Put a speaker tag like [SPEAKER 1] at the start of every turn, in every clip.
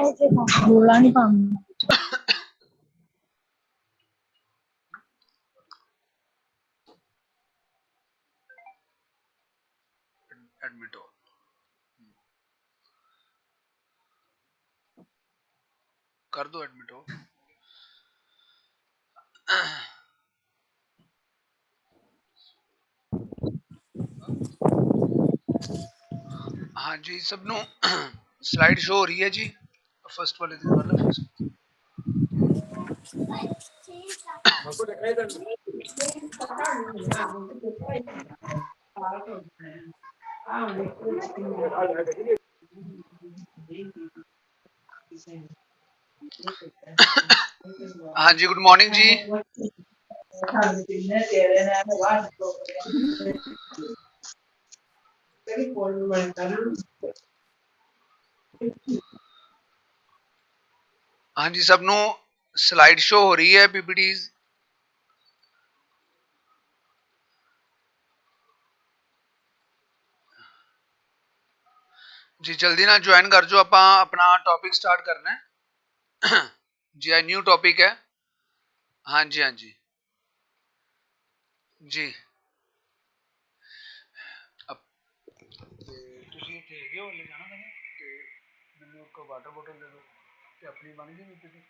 [SPEAKER 1] ਰੋਲਾ ਨਹੀਂ ਪਾਉਂਦਾ।
[SPEAKER 2] एडमिट हो कर दो, एडमिट हो। हाँ जी, सबनों स्लाइड शो हो रही है जी फर्स्ट वाले दिन वाला हाँ जी, गुड मॉर्निंग जी। हाँ जी, सबनों स्लाइड शो हो रही है पीपीटीज। जी जल्दी ना ज्वाइन कर जो, आप अपना टॉपिक स्टार्ट करना है जी। न्यू टॉपिक है। हाँ जी, हाँ जी जी। अब ਤੁਸੀਂ ਇੱਥੇ ਹੈਗੇ ਹੋ ਲੈ ਜਾਣਾ ਤੁਹਾਨੂੰ ਤੇ ਮੈਨੂੰ ਇੱਕ ਵਾਟਰ ਬੋਟਲ ਦੇ ਦਿਓ ਤੇ ਆਪਣੀ ਬਣ ਗਈ ਪੀਪੀਟੀ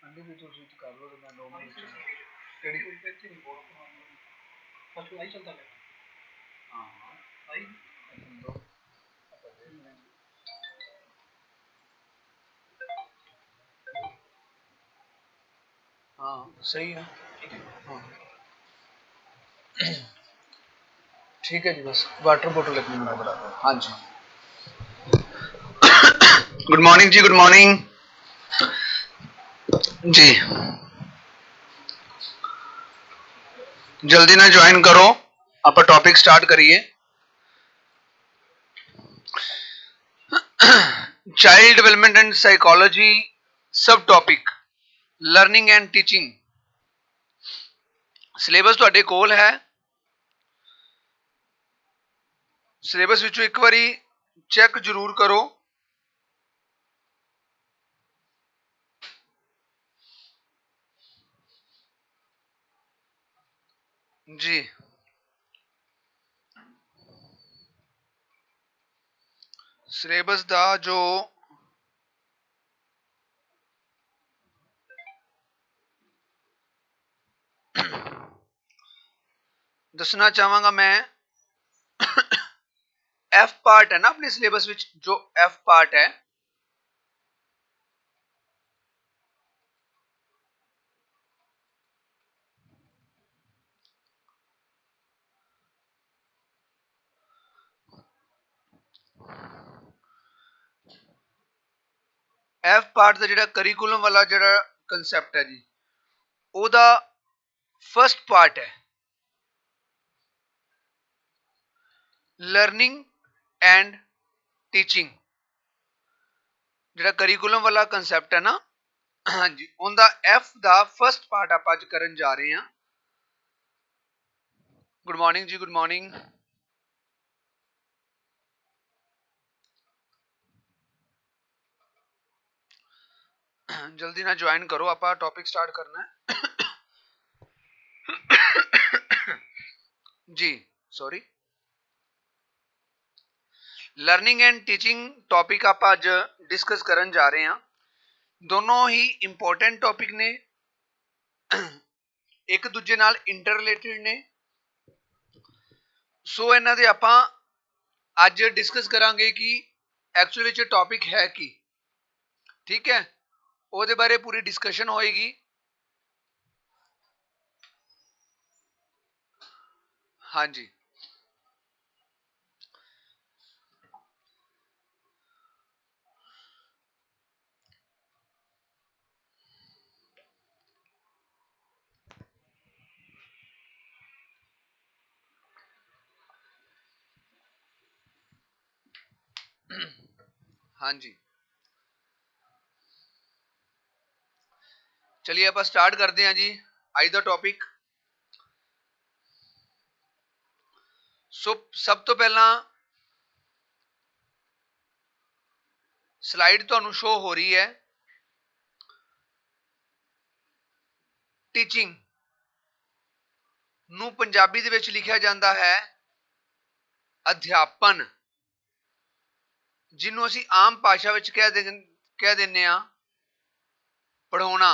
[SPEAKER 2] ਅੰਡੇ ਵੀ ਤੁਸੀਂ ਕਰ ਲਓ ਤੇ ਮੈਂ 2 ਮਿੰਟ ਚ ਕਿਹੜੀ ਇੱਥੇ ਨਹੀਂ ਬੋਲ ਬਸ ਲਾਈ ਚੱਲਦਾ ਹੈ। ਹਾਂ ਲਾਈ ਦੋ हाँ सही है। हाँ ठीक है जी, बस वाटर बोतल अपनी बना बड़ा। हाँ जी, गुड मॉर्निंग जी, गुड मॉर्निंग जी। जल्दी ना ज्वाइन करो, आप टॉपिक स्टार्ट करिए। चाइल्ड डेवलपमेंट एंड साइकोलॉजी सब topic learning and teaching syllabus ਤੁਹਾਡੇ ਕੋਲ है। सिलेबस ਵਿੱਚੋਂ ਇੱਕ ਵਾਰੀ ਚੈੱਕ ਜ਼ਰੂਰ ਕਰੋ। जी सिलेबस ਦਾ ਜੋ ਦੱਸਣਾ ਚਾਹਾਂਗਾ मैं, एफ पार्ट है ना अपने सिलेबस विच, जो एफ पार्ट है एफ पार्ट ਦਾ ਜਿਹੜਾ ਕਰਿਕੂਲਮ ਵਾਲਾ ਜਿਹੜਾ ਕਨਸੈਪਟ ਹੈ ਜੀ, ਉਹਦਾ ਫਸਟ ਪਾर्ट है लर्निंग एंड टीचिंग। ਜਿਹੜਾ ਕਰਿਕੂਲਮ ਵਾਲਾ ਕਨਸੈਪਟ ਹੈ ਨਾ, ਹਾਂਜੀ ਉਹਦਾ ਐਫ ਦਾ ਫਸਟ ਪਾर्ट ਆਪਾਂ ਅੱਜ ਕਰਨ ਜਾ ਰਹੇ ਹਾਂ। गुड मॉर्निंग जी, गुड मॉर्निंग। जल्दी ना ज्वाइन करो, आप टॉपिक स्टार्ट करना है जी। Sorry, learning and teaching topic आप अज डिस्कस करन जा रहे हैं। दोनों ही इंपॉर्टेंट टॉपिक ने, एक दूजे नाल इंटर रिलेटेड ने। सो इन्हां दे आपां अज डिस्कस करांगे कि एक्चुअली विच टॉपिक है की, ठीक है, ਉਹਦੇ ਬਾਰੇ पूरी डिस्कशन होएगी। हाँ जी, हाँ जी, चलिए आप स्टार्ट करते हैं जी आज दा टॉपिक। सो सब तो पहला
[SPEAKER 3] स्लाइड तुहानू शो हो रही है। टीचिंग नू पंजाबी दे विच लिखिया जाता है अध्यापन, जिन्हों असी आम भाषा विच कह देने आ पढ़ाना।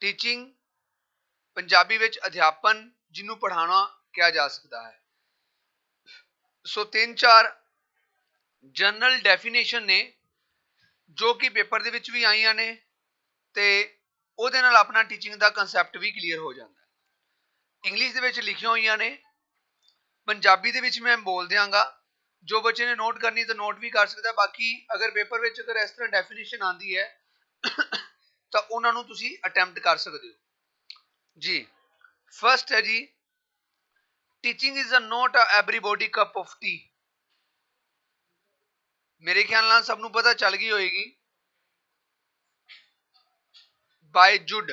[SPEAKER 3] टीचिंग पंजाबी विच अध्यापन, जिन्हों पढ़ाना कहा जा सकता है। सो 3-4 जनरल डेफिनेशन ने जो कि पेपर दे विच भी आईयां ने ते ਉਹਦੇ ਨਾਲ अपना टीचिंग का कंसैप्ट भी क्लीयर हो जाता है। इंग्लिश दे विच लिखिया हुई ने, पंजाबी दे विच मैं बोल दियांगा, जो बच्चे ने नोट करनी तो नोट भी कर सकता है। बाकी अगर पेपर विच अगर इस तरह डेफिनेशन आती है तो उन्होंने तुसी अटैम्प्ट कर सकते हो जी। फर्स्ट है जी, teaching is a not a everybody cup of tea. मेरे ख्याल नाल सबनू पता चल गई होएगी, बाय जुड।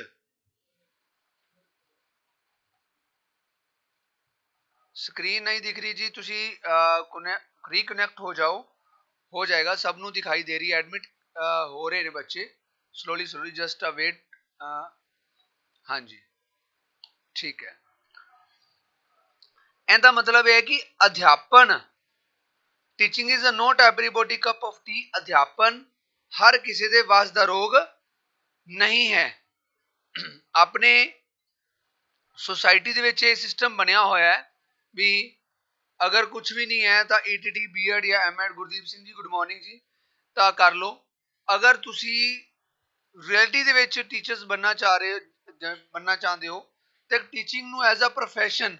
[SPEAKER 3] स्क्रीन नहीं दिख रही जी, तुसी रिकनेक्ट हो जाओ, हो जाएगा। सबनू दिखाई दे रही है, एडमिट हो रहे हैं बच्चे slowly slowly, just a wait. हाँ जी ठीक है। एंदा मतलब है कि अध्यापन, teaching is a not everybody cup of tea. अध्यापन हर किसी दे वास दा रोग नहीं है। अपने सोसाइटी दे विच सिस्टम बनया होया है भी अगर कुछ भी नहीं है तो ईटीटी बीएड या MEd, Gurdeep Singh ji good morning जी, तो कर लो। अगर तुसी रियलिटी दे विच टीचर्स बनना चाहते हो तो टीचिंग नू as a profession,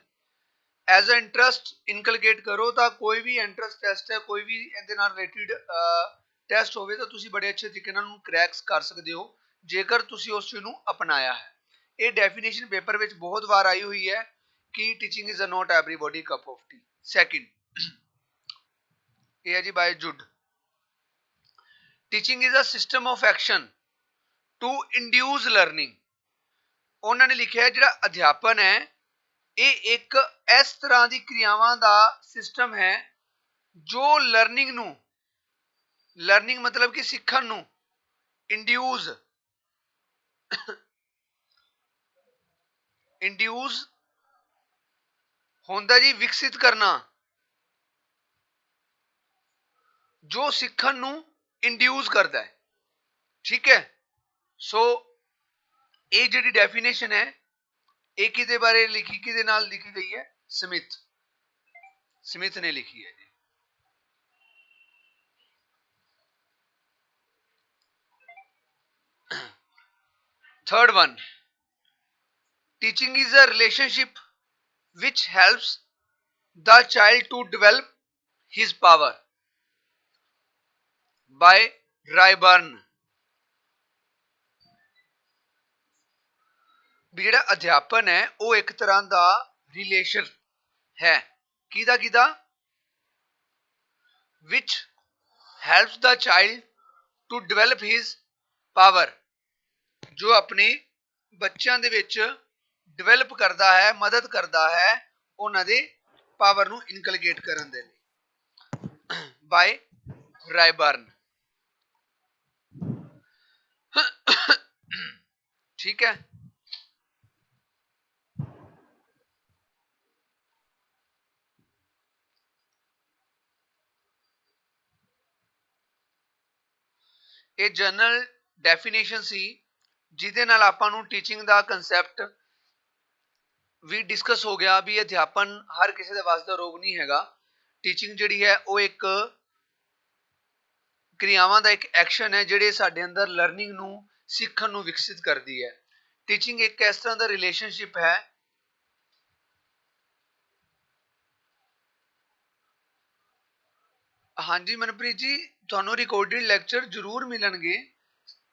[SPEAKER 3] as a interest inculcate करो। तो कोई भी एंट्रेंस टेस्ट है, कोई भी इहदे नाल रिलेटेड टेस्ट होवे तो तुसी बड़े अच्छे तरीके नाल क्रैक कर सकते हो जेकर तुसी उस चीज़ नू अपनाया है। ये डेफिनेशन पेपर विच बहुत बार आई हुई है कि teaching is a not everybody cup of tea. Second ये है जी by Judd, teaching is a system of action to induce learning. उन्होंने लिखा है जिहड़ा अध्यापन है ये एक इस तरह की क्रियावां का सिस्टम है जो लर्निंग नू, लर्निंग मतलब कि सीखण नू, इंड्यूस इंड्यूस होंदा जी विकसित करना, जो सीखण नू इंड्यूस करता है। ठीक है। सो ये जिहड़ी डेफिनेशन है ये किहदे बारे लिखी, किहदे नाल लिखी गई है? स्मिथ, स्मिथ ने लिखी है जी। Third one, teaching is a relationship which helps the child to develop his power by Rayburn। भी जिहड़ा अध्यापन है वो एक तरह का रिलेशन है, किदा किदा, which helps the child to develop his power, जो अपने बच्चों दे विच डिवेलप करता है, मदद करता है उन्हां दे पावर नू इनकलकेट करन दे लई। Bye Ryburn. ठीक है। ये जनरल डेफिनेशन सी जिहदे नाल आपां नू टीचिंग दा कंसैप्ट भी डिस्कस हो गया भी अध्यापन हर किसी दे वास्ते रोग नहीं हैगा। टीचिंग जिहड़ी है वो एक क्रियावां दा एक एक्शन है जिहड़े साडे अंदर लर्निंग नू, सीखण नू विकसित करदी है। टीचिंग एक इस तरह दा रिलेशनशिप है, हाँ जी मनप्रीत जी, तुहानू रिकॉर्डेड लेक्चर जरूर मिलणगे।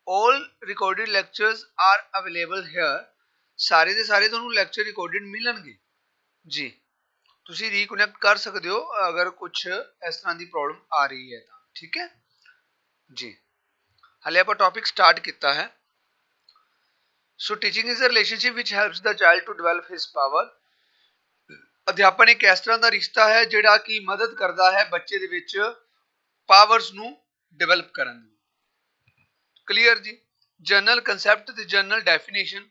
[SPEAKER 3] All recorded lectures are available here. सारे दे सारे तुहानू लेक्चर रिकॉर्डेड मिलणगे जी। तुसी रिकनेक्ट कर सकते हो अगर कुछ इस तरह की प्रॉब्लम आ रही है तो। ठीक है जी। हाले आप टॉपिक स्टार्ट किया है। So teaching is a relationship which helps the child to develop his power. अध्यापन एक इस तरह का रिश्ता है जिहड़ा कि मदद करता है बच्चे दे विच ਪਾਵਰਸ ਨੂੰ ਡਿਵੈਲਪ ਕਰਨ ਦੀ। ਕਲੀਅਰ ਜੀ। ਜਨਰਲ ਕਨਸੈਪਟ ਤੇ ਜਨਰਲ ਡੈਫੀਨੇਸ਼ਨ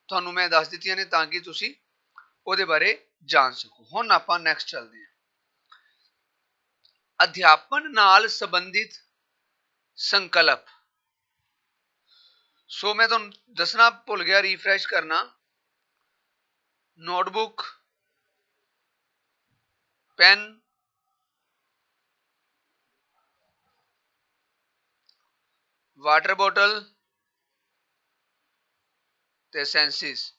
[SPEAKER 3] ਤੁਹਾਨੂੰ ਮੈਂ ਦੱਸ ਦਿੱਤੀਆਂ ਨੇ ਤਾਂ ਕਿ ਤੁਸੀਂ ਉਹਦੇ ਬਾਰੇ ਜਾਣ ਸਕੋ। ਹੁਣ ਆਪਾਂ ਨੈਕਸਟ ਚੱਲਦੇ ਹਾਂ। ਅਧਿਆਪਨ ਨਾਲ ਸੰਬੰਧਿਤ ਸੰਕਲਪ। ਸੋ ਮੈਂ ਤੁਹਾਨੂੰ ਦੱਸਣਾ ਭੁੱਲ ਗਿਆ, ਰੀਫਰੈਸ਼ ਕਰਨਾ। ਨੋਟਬੁੱਕ, ਪੈਨ, ਵਾਟਰ ਬੋਟਲ ਤੇ ਸੈਂਸਿਸ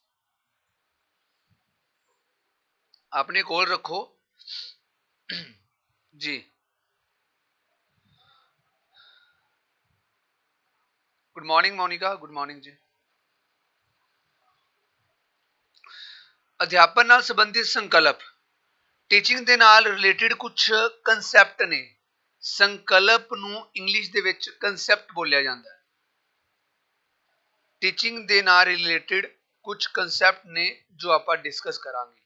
[SPEAKER 3] ਆਪਣੇ ਕੋਲ ਰੱਖੋ ਜੀ। Good morning Monika, good morning ਜੀ। ਅਧਿਆਪਨ ਨਾਲ ਸੰਬੰਧਿਤ ਸੰਕਲਪ, ਟੀਚਿੰਗ ਦੇ ਨਾਲ ਰਿਲੇਟਡ ਕੁਝ ਕਨਸੈਪਟ ਨੇ। ਸੰਕਲਪ ਨੂੰ ਇੰਗਲਿਸ਼ ਦੇ ਵਿੱਚ ਕਨਸੈਪਟ ਬੋਲਿਆ ਜਾਂਦਾ ਹੈ। ਟੀਚਿੰਗ ਦੇ ਨਾਲ ਰਿਲੇਟਡ ਕੁਝ ਕਨਸੈਪਟ ਨੇ ਜੋ ਆਪਾਂ ਡਿਸਕਸ ਕਰਾਂਗੇ।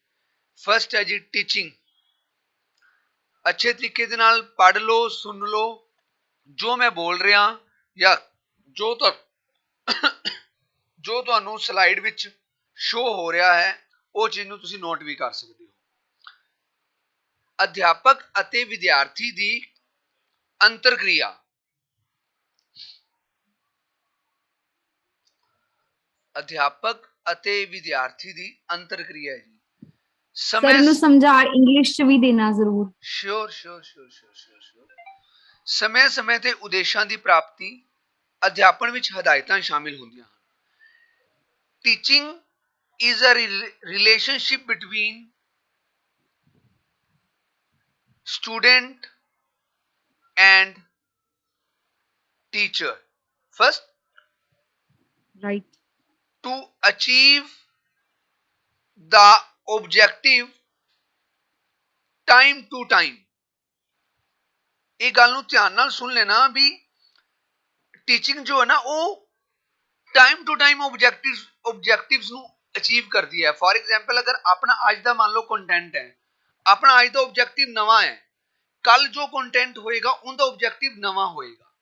[SPEAKER 3] ਫਸਟ ਹੈ ਜੀ ਟੀਚਿੰਗ। ਅੱਛੇ ਤਰੀਕੇ ਦੇ ਨਾਲ ਪੜ੍ਹ ਲਓ, ਸੁਣ ਲਓ ਜੋ ਮੈਂ ਬੋਲ ਰਿਹਾ ਜਾਂ ਜੋ ਤੁਹਾਨੂੰ ਸਲਾਈਡ ਵਿੱਚ ਸ਼ੋ ਹੋ ਰਿਹਾ ਹੈ ਉਹ ਚੀਜ਼ ਨੂੰ ਤੁਸੀਂ ਨੋਟ ਵੀ ਕਰ ਸਕਦੇ ਹੋ। ਅਧਿਆਪਕ ਅਤੇ ਵਿਦਿਆਰਥੀ ਦੀ ਅੰਤਰਕ੍ਰਿਆ। ਅਧਿਆਪਕ ਅਤੇ ਵਿਦਿਆਰਥੀ ਦੀ ਅੰਤਰਕ੍ਰਿਆ ਜੀ।
[SPEAKER 1] ਸਰ ਇਹਨੂੰ ਸਮਝਾ ਇੰਗਲਿਸ਼ ਚ ਵੀ ਦੇਣਾ ਜ਼ਰੂਰ।
[SPEAKER 3] ਸ਼ੋਰ। ਸਮੇਂ ਸਮੇਂ ਤੇ ਉਦੇਸ਼ਾਂ ਦੀ ਪ੍ਰਾਪਤੀ। ਅਧਿਆਪਨ ਵਿੱਚ ਹਦਾਇਤਾਂ ਸ਼ਾਮਿਲ ਹੁੰਦੀਆਂ ਹਨ। Teaching is a relationship between student and teacher. First,
[SPEAKER 1] right,
[SPEAKER 3] to achieve the objective time to time. ਇਹ ਗੱਲ ਨੂੰ ਧਿਆਨ ਨਾਲ ਸੁਣ ਲੈਣਾ ਵੀ ਟੀਚਿੰਗ ਜੋ ਹੈ ਨਾ ਉਹ ਟਾਈਮ ਟੂ ਟਾਈਮ ਆਬਜੈਕਟਿਵਸ ਨੂੰ ਅਚੀਵ ਕਰਦੀ ਹੈ। ਫॉर एग्जांपल ਅਗਰ ਆਪਣਾ ਅੱਜ ਦਾ ਮੰਨ ਲਓ ਕੰਟੈਂਟ ਹੈ, ਆਪਣਾ ਅੱਜ ਦਾ ਆਬਜੈਕਟਿਵ ਨਵਾਂ ਹੈ, ਕੱਲ ਜੋ ਕੰਟੈਂਟ ਹੋਏਗਾ ਉਹਦਾ ਆਬਜੈਕਟਿਵ ਨਵਾਂ ਹੋਏਗਾ।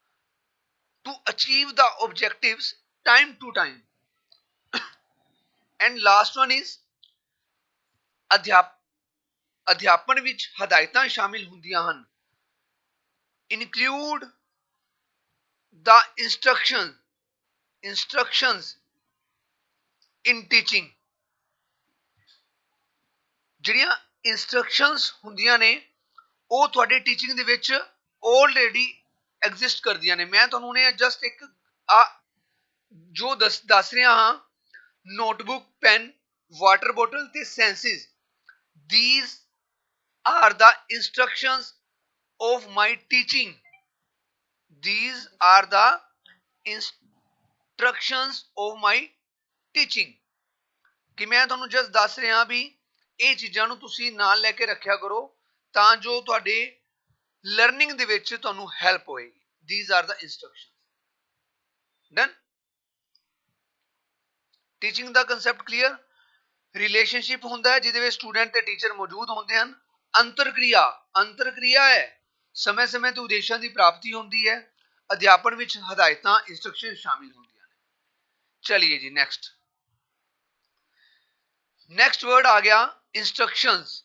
[SPEAKER 3] To achieve the objectives time to time. And last one is ਅਧਿਆਪਨ ਵਿੱਚ ਹਦਾਇਤਾਂ ਸ਼ਾਮਿਲ ਹੁੰਦੀਆਂ ਹਨ। Include the instructions in teaching। ਜਿਹੜੀਆਂ instructions ਹੁੰਦੀਆਂ ਨੇ ਉਹ ਤੁਹਾਡੇ ਟੀਚਿੰਗ ਦੇ ਵਿੱਚ ਆਲਰੇਡੀ ਐਗਜ਼ਿਸਟ ਕਰਦੀਆਂ ਨੇ। ਮੈਂ ਤੁਹਾਨੂੰ ਨੇ ਜਸਟ ਇੱਕ ਜੋ ਦੱਸ ਰਿਹਾ ਹਾਂ, ਨੋਟਬੁੱਕ, ਪੈਨ, ਵਾਟਰ ਬੋਟਲ ਤੇ ਸੈਂਸਿਸ, these are the instructions of my teaching। These are the instructions of my teaching। ਕਿ ਮੈਂ ਤੁਹਾਨੂੰ ਜਸਟ ਦੱਸ ਰਿਹਾ ਵੀ ਇਹ ਚੀਜ਼ਾਂ ਨੂੰ ਤੁਸੀਂ ਨਾਲ ਲੈ ਕੇ ਰੱਖਿਆ ਕਰੋ ਤਾਂ ਜੋ ਤੁਹਾਡੇ ਲਰਨਿੰਗ ਦੇ ਵਿੱਚ ਤੁਹਾਨੂੰ ਹੈਲਪ ਹੋਏਗੀ। These are the instructions। Done? Teaching the concept clear. Relationship ਹੁੰਦਾ ਹੈ ਜਿਹਦੇ ਵਿੱਚ ਸਟੂਡੈਂਟ ਤੇ ਟੀਚਰ ਮੌਜੂਦ ਹੁੰਦੇ ਹਨ। ਅੰਤਰਕ੍ਰਿਆ ਹੈ, ਸਮੇਂ ਸਮੇਂ ਤੇ ਉਦੇਸ਼ਾਂ ਦੀ ਪ੍ਰਾਪਤੀ ਹੁੰਦੀ ਹੈ। ਅਧਿਆਪਨ ਵਿੱਚ ਹਦਾਇਤਾਂ ਇੰਸਟਰਕਸ਼ਨ ਸ਼ਾਮਿਲ ਹੁੰਦੀਆਂ ਨੇ। ਚਲਿਏ ਜੀ ਨੈਕਸਟ ਵਰਡ ਆ ਗਿਆ ਇੰਸਟਰਕਸ਼ਨਸ।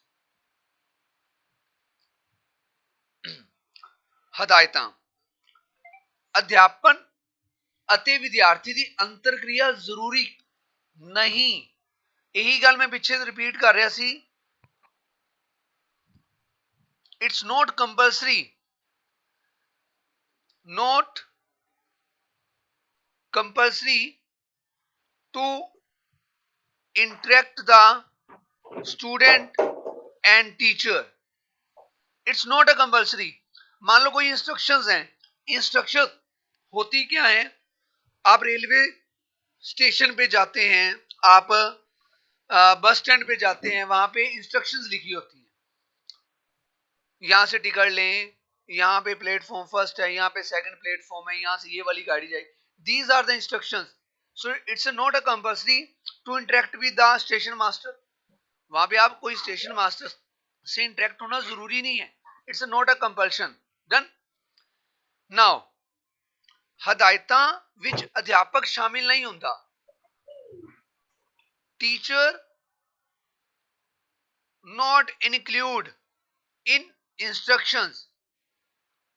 [SPEAKER 3] ਹਦਾਇਤਾਂ। ਅਧਿਆਪਨ ਅਤੇ ਵਿਦਿਆਰਥੀ ਦੀ ਅੰਤਰਕ੍ਰਿਆ ਜ਼ਰੂਰੀ ਨਹੀਂ। ਇਹੀ ਗੱਲ ਮੈਂ ਪਿੱਛੇ ਰਿਪੀਟ ਕਰ ਰਿਹਾ ਸੀ। It's not compulsory to interact the student and teacher। It's not a compulsory। मान लो कोई इंस्ट्रक्शंस हैं, इंस्ट्रक्शन होती क्या है, आप रेलवे स्टेशन पे जाते हैं, आप बस स्टैंड पे जाते हैं, वहां पे इंस्ट्रक्शंस लिखी होती हैं, यहां से टिकट लें, यहाँ पे प्लेटफॉर्म फर्स्ट है, यहाँ पे सेकंड प्लेटफॉर्म है, यहाँ से ये वाली गाड़ी जाएगी। These are the instructions। So it's not a compulsory to interact with the station master। वहां पे आप कोई स्टेशन मास्टर से इंटरेक्ट होना जरूरी नहीं है। It's not a compulsion। Done? ਨਾਓ ਹਦਾਇਤਾਂ ਵਿੱਚ ਅਧਿਆਪਕ ਸ਼ਾਮਿਲ ਨਹੀਂ ਹੁੰਦਾ। Teacher not include in instructions।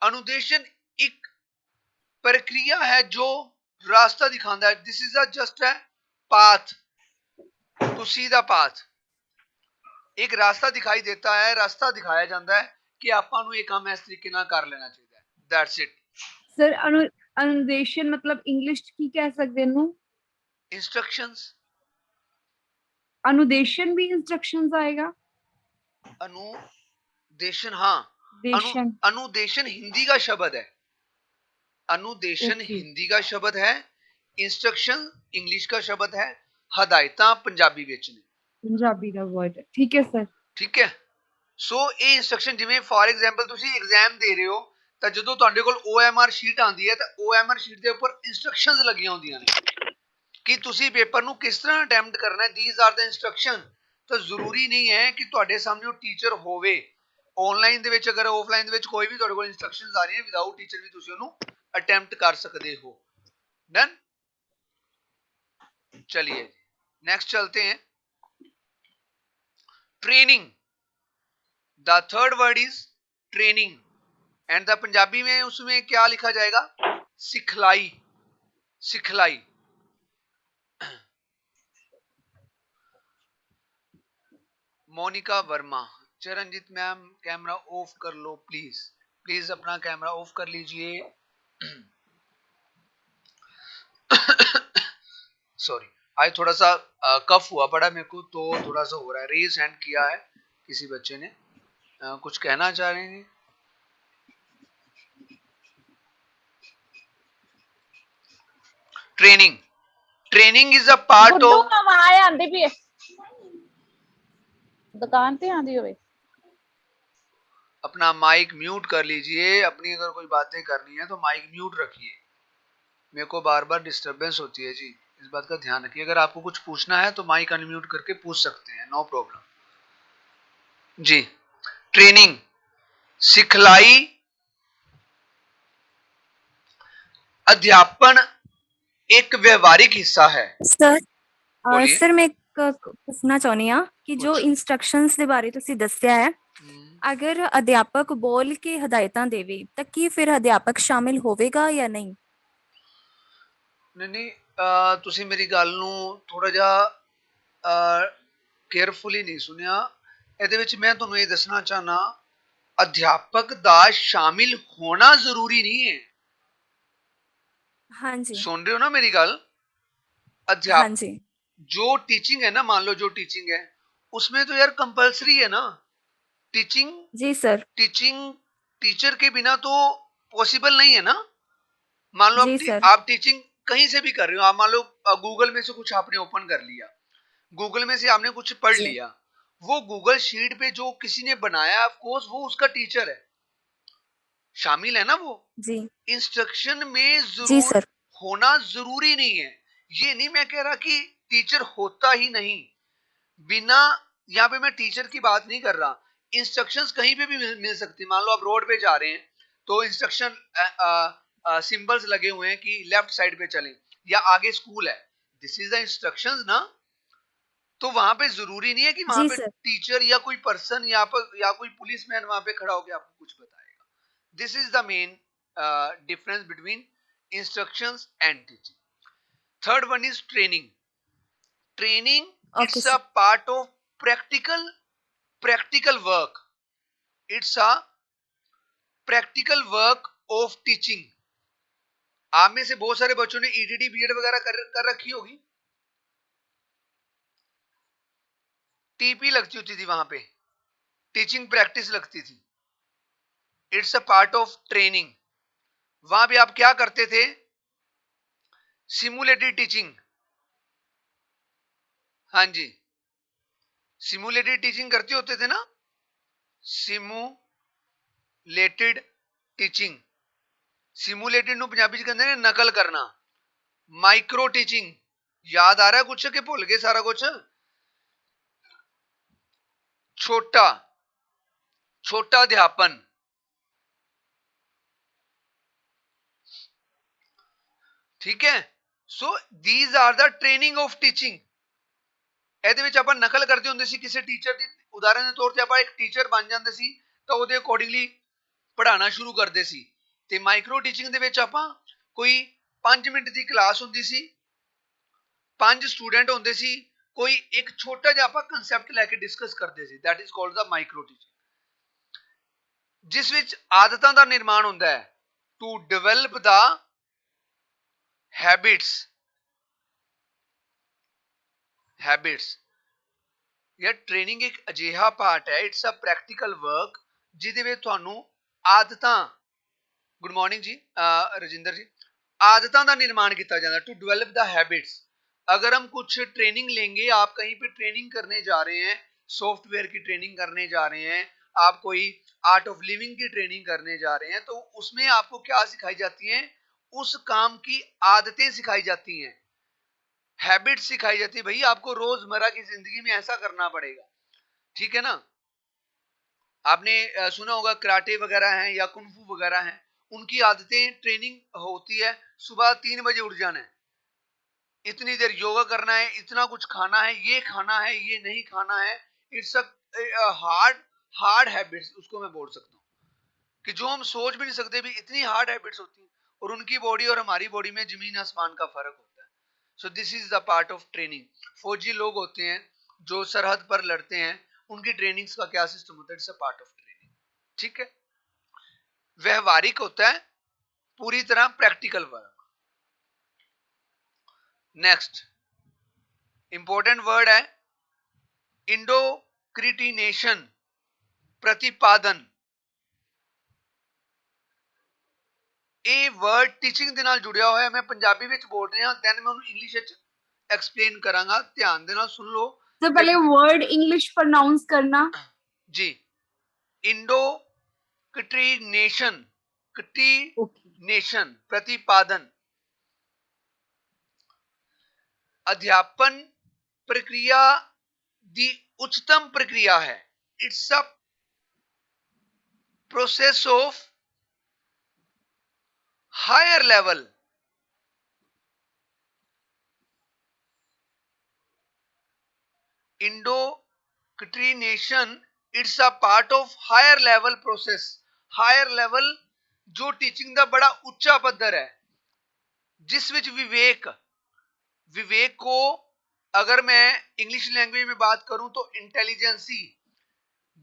[SPEAKER 3] अनुदेशन एक प्रक्रिया है जो रास्ता दिखाता है। दिस इज जस्ट है path, to see the path. एक रास्ता दिखाई देता है, रास्ता दिखाया जाता है कि ਆਪਾਂ ਨੂੰ ਇਹ ਕੰਮ ਇਸ ਤਰੀਕੇ ਨਾਲ ਕਰ ਲੈਣਾ ਚਾਹੀਦਾ ਹੈ। That's it.
[SPEAKER 1] सर अनुदेशन मतलब इंग्लिश की कह सकते हैं?
[SPEAKER 3] इंस्ट्रक्शंस।
[SPEAKER 1] अनुदेशन भी इंस्ट्रक्शंस आएगा?
[SPEAKER 3] अनुदेशन, हाँ। अनुदेशन हिंदी का शब्द है। अनुदेशन हिंदी का शब्द है, इंस्ट्रक्शन इंग्लिश का शब्द है, हदायतां पंजाबी विच ने,
[SPEAKER 1] पंजाबी दा वर्ड है। ठीक है सर। ठीक है।
[SPEAKER 3] सो ये इंस्ट्रक्शन जिवें फॉर एग्जांपल तुसी एग्जाम दे रहे हो ਤਾਂ ਜਦੋਂ ਤੁਹਾਡੇ ਕੋਲ OMR ਸ਼ੀਟ ਆਂਦੀ ਹੈ ਤਾਂ OMR ਸ਼ੀਟ ਦੇ ਉੱਪਰ ਇਨਸਟਰਕਸ਼ਨਸ ਲੱਗੀਆਂ ਹੁੰਦੀਆਂ ਨੇ ਕਿ ਤੁਸੀਂ ਪੇਪਰ ਨੂੰ ਕਿਸ ਤਰ੍ਹਾਂ ਅਟੈਂਪਟ ਕਰਨਾ ਹੈ। These are the instruction. ਤਾਂ ਜ਼ਰੂਰੀ ਨਹੀਂ ਹੈ ਕਿ ਤੁਹਾਡੇ ਸਾਹਮਣੇ ਉਹ ਟੀਚਰ ਹੋਵੇ। ਆਨਲਾਈਨ ਦੇ ਵਿੱਚ ਅਗਰ ਆਫਲਾਈਨ ਦੇ ਵਿੱਚ ਕੋਈ ਵੀ ਤੁਹਾਡੇ ਕੋਲ ਇਨਸਟਰਕਸ਼ਨਸ ਆ ਰਹੀਆਂ ਵਿਦਆਊਟ ਟੀਚਰ ਵੀ ਤੁਸੀਂ ਉਹਨੂੰ अटेम्प्ट कर सकते हो। डन। चलिए नेक्स्ट चलते हैं। Training. The third word is training and the Punjabi में उसमें क्या लिखा जाएगा? सिखलाई। सिखलाई। Monika Verma. Charanjit ma'am camera off कर लो प्लीज। प्लीज अपना कैमरा ऑफ कर लीजिए। सॉरी, आज थोड़ा सा कफ हुआ पड़ा मेरे को, तो थोड़ा सा हो रहा है। रेज हैंड किया है किसी बच्चे ने, कुछ कहना चाह रहे हैं? Training. Training is a part of.
[SPEAKER 4] आवाज आंदी पई है दुकान पे आंदी होवे।
[SPEAKER 3] अपना माइक म्यूट कर लीजिए। अपनी अगर कोई बातें करनी है तो माइक म्यूट रखिए। मेरे को बार बार डिस्टरबेंस होती है जी, इस बात का ध्यान रखिए। अगर आपको कुछ पूछना है तो माइक अनम्यूट करके पूछ सकते हैं, नो प्रॉब्लम जी। ट्रेनिंग, सिखलाई, अध्यापन एक व्यवहारिक हिस्सा है।
[SPEAKER 5] सर सर मैं ਪੁੱਛਣਾ ਚਾਹੁੰਦੀ ਆ ਕਿ ਜੋ ਇਨਸਟਰਕਸ਼ਨਸ ਦੇ ਬਾਰੇ ਤੁਸੀਂ ਦੱਸਿਆ ਹੈ, ਅਗਰ ਅਧਿਆਪਕ ਬੋਲ ਕੇ ਹਦਾਇਤਾਂ ਦੇਵੇ ਤਾਂ ਕੀ ਫਿਰ ਅਧਿਆਪਕ ਸ਼ਾਮਿਲ ਹੋਵੇਗਾ ਜਾਂ ਨਹੀਂ?
[SPEAKER 3] ਨਹੀਂ, ਤੁਸੀਂ ਮੇਰੀ ਗੱਲ ਨੂੰ ਥੋੜਾ ਜਿਹਾ ਕੇਅਰਫੁਲੀ ਨਹੀਂ ਸੁਣਿਆ। ਇਹਦੇ ਵਿੱਚ ਮੈਂ ਤੁਹਾਨੂੰ ਇਹ ਦੱਸਣਾ ਚਾਹਨਾ, ਅਧਿਆਪਕ ਦਾ ਸ਼ਾਮਿਲ ਹੋਣਾ ਜ਼ਰੂਰੀ नहीं है।
[SPEAKER 5] हाँ जी।
[SPEAKER 3] सुन रहे हो ना मेरी गल?
[SPEAKER 5] हाँ जी।
[SPEAKER 3] जो टीचिंग है ना, मान लो जो टीचिंग है उसमें तो यार कंपलसरी है ना टीचिंग।
[SPEAKER 5] जी सर।
[SPEAKER 3] टीचिंग टीचर के बिना तो पॉसिबल नहीं है ना। मान लो आप टीचिंग कहीं से भी कर रहे हो। आप मान लो गूगल में से कुछ आपने ओपन कर लिया, गूगल में से आपने कुछ पढ़ लिया, वो गूगल शीट पे जो किसी ने बनाया ऑफ कोर्स वो उसका टीचर है, शामिल है ना वो
[SPEAKER 5] जी।
[SPEAKER 3] इंस्ट्रक्शन में जरूर होना जरूरी नहीं है। ये नहीं मैं कह रहा कि टीचर होता ही नहीं बिना, यहाँ पे मैं टीचर की बात नहीं कर रहा। इंस्ट्रक्शंस कहीं पे भी मिल सकती। मान लो आप रोड पे जा रहे हैं तो इंस्ट्रक्शन सिंबल्स लगे हुए हैं कि लेफ्ट साइड पे चलें या आगे स्कूल है, दिस इज द इंस्ट्रक्शंस ना। तो वहां पे जरूरी नहीं है कि वहां पे टीचर या कोई पर्सन या कोई पुलिसमैन वहां पे खड़ा होकर आपको कुछ बताएगा। This is the main difference between instructions and teaching. Third one is training. Training it's a part of practical work. It's a practical work of teaching. आप में से बहुत सारे बच्चों ने ETT BEd वगैरह कर रखी होगी। टीपी लगती होती थी वहां पे, टीचिंग प्रैक्टिस लगती थी। It's a part of training. वहां पे आप क्या करते थे? Simulated teaching. हाँ जी, सिमुलेटेड टीचिंग करते होते थे ना। सिमुलेटेड टीचिंग, सिमुलेटेड नु पंजाबी च कहंदे ने नकल करना। माइक्रो टीचिंग, याद आ रहा है कुछ कि भूल गए सारा कुछ? छोटा छोटा अध्यापन, ठीक है। So these are the training of teaching. ਇਹਦੇ ਵਿੱਚ ਆਪਾਂ ਨਕਲ ਕਰਦੇ ਹੁੰਦੇ ਸੀ ਕਿਸੇ ਟੀਚਰ ਦੀ। ਉਦਾਹਰਨ ਦੇ ਤੌਰ ਤੇ ਆਪਾਂ ਇੱਕ ਟੀਚਰ ਬਣ ਜਾਂਦੇ ਸੀ ਤਾਂ ਉਹਦੇ ਅਕੋਰਡਿੰਗਲੀ ਪੜ੍ਹਾਉਣਾ ਸ਼ੁਰੂ ਕਰਦੇ ਸੀ। ਤੇ ਮਾਈਕਰੋ ਟੀਚਿੰਗ ਦੇ ਵਿੱਚ ਆਪਾਂ ਕੋਈ 5 ਮਿੰਟ ਦੀ ਕਲਾਸ ਹੁੰਦੀ ਸੀ, 5 ਸਟੂਡੈਂਟ ਹੁੰਦੇ ਸੀ, ਕੋਈ ਇੱਕ ਛੋਟਾ ਜਿਹਾ ਆਪਾਂ ਕਨਸੈਪਟ ਲੈ ਕੇ ਡਿਸਕਸ ਕਰਦੇ ਸੀ। That is called the micro teaching, ਜਿਸ ਵਿੱਚ ਆਦਤਾਂ ਦਾ ਨਿਰਮਾਣ ਹੁੰਦਾ ਹੈ ਟੂ ਡਿਵੈਲਪ ਦਾ हैबिट्स। ਯਾਰ ਟ੍ਰੇਨਿੰਗ ਇੱਕ ਅਜਿਹਾ ਪਾਰਟ ਹੈ, ਇਟਸ ਅ ਪ੍ਰੈਕਟੀਕਲ ਵਰਕ ਜਿਹਦੇ ਵਿੱਚ ਤੁਹਾਨੂੰ ਆਦਤਾਂ, ਗੁੱਡ ਮਾਰਨਿੰਗ जी राजिंदर जी, आदतों का निर्माण किया जाता है टू डेवलप द हैबिट्स। अगर हम कुछ ट्रेनिंग लेंगे, आप कहीं पे ट्रेनिंग करने जा रहे हैं, सॉफ्टवेयर की ट्रेनिंग करने जा रहे हैं, आप कोई आर्ट ऑफ लिविंग की ट्रेनिंग करने जा रहे हैं, तो उसमें आपको क्या सिखाई जाती हैं? उस काम की आदतें सिखाई जाती हैं, हैबिट्स सिखाई जाती है। भाई आपको रोजमर्रा की जिंदगी में ऐसा करना पड़ेगा, ठीक है ना। आपने सुना होगा कराटे वगैरह हैं या कुंफू वगैरह हैं, उनकी आदतें ट्रेनिंग होती है सुबह 3 बजे उठ जाना है, इतनी देर योगा करना है, इतना कुछ खाना है, ये खाना है, ये नहीं खाना है। इट्स अ हार्ड हैबिट्स, उसको मैं बोल सकता हूँ कि जो हम सोच भी नहीं सकते भी, इतनी हार्ड हैबिट्स होती हैं। और उनकी बॉडी और हमारी बॉडी में जमीन आसमान का फर्क होता है। So this is the part of training. फौजी लोग होते हैं जो सरहद पर लड़ते हैं, उनकी ट्रेनिंग्स का क्या सिस्टम होता है? It's a part of training, ठीक है। व्यवहारिक होता है, पूरी तरह practical work. Next important word है इंडोक्रिटिनेशन, प्रतिपादन। ਇਹ ਵਰਡ ਟੀਚਿੰਗ ਦੇ ਨਾਲ ਜੁੜਿਆ ਹੋਇਆ। ਮੈਂ ਪੰਜਾਬੀ ਵਿੱਚ ਬੋਲ ਰਿਹਾ, ਦੈਨ ਮੈਂ ਉਹਨੂੰ ਇੰਗਲਿਸ਼ ਵਿੱਚ ਐਕਸਪਲੇਨ ਕਰਾਂਗਾ, ਧਿਆਨ ਦੇ ਨਾਲ ਸੁਣ ਲਓ।
[SPEAKER 1] तो पहले वर्ड इंग्लिश प्रोनाउंस करना
[SPEAKER 3] जी। इंडोक्रिटिनेशन, क्रिटिनेशन प्रतिपादन अध्यापन प्रक्रिया दी उच्चतम प्रक्रिया है। It's a process of higher level. Indoctrination it's a part of higher level process. Higher level जो टीचिंग का बड़ा उच्चा पद्धर है, जिस विच विवेक, विवेक को अगर मैं इंग्लिश लैंग्वेज में बात करूं तो इंटेलिजेंसी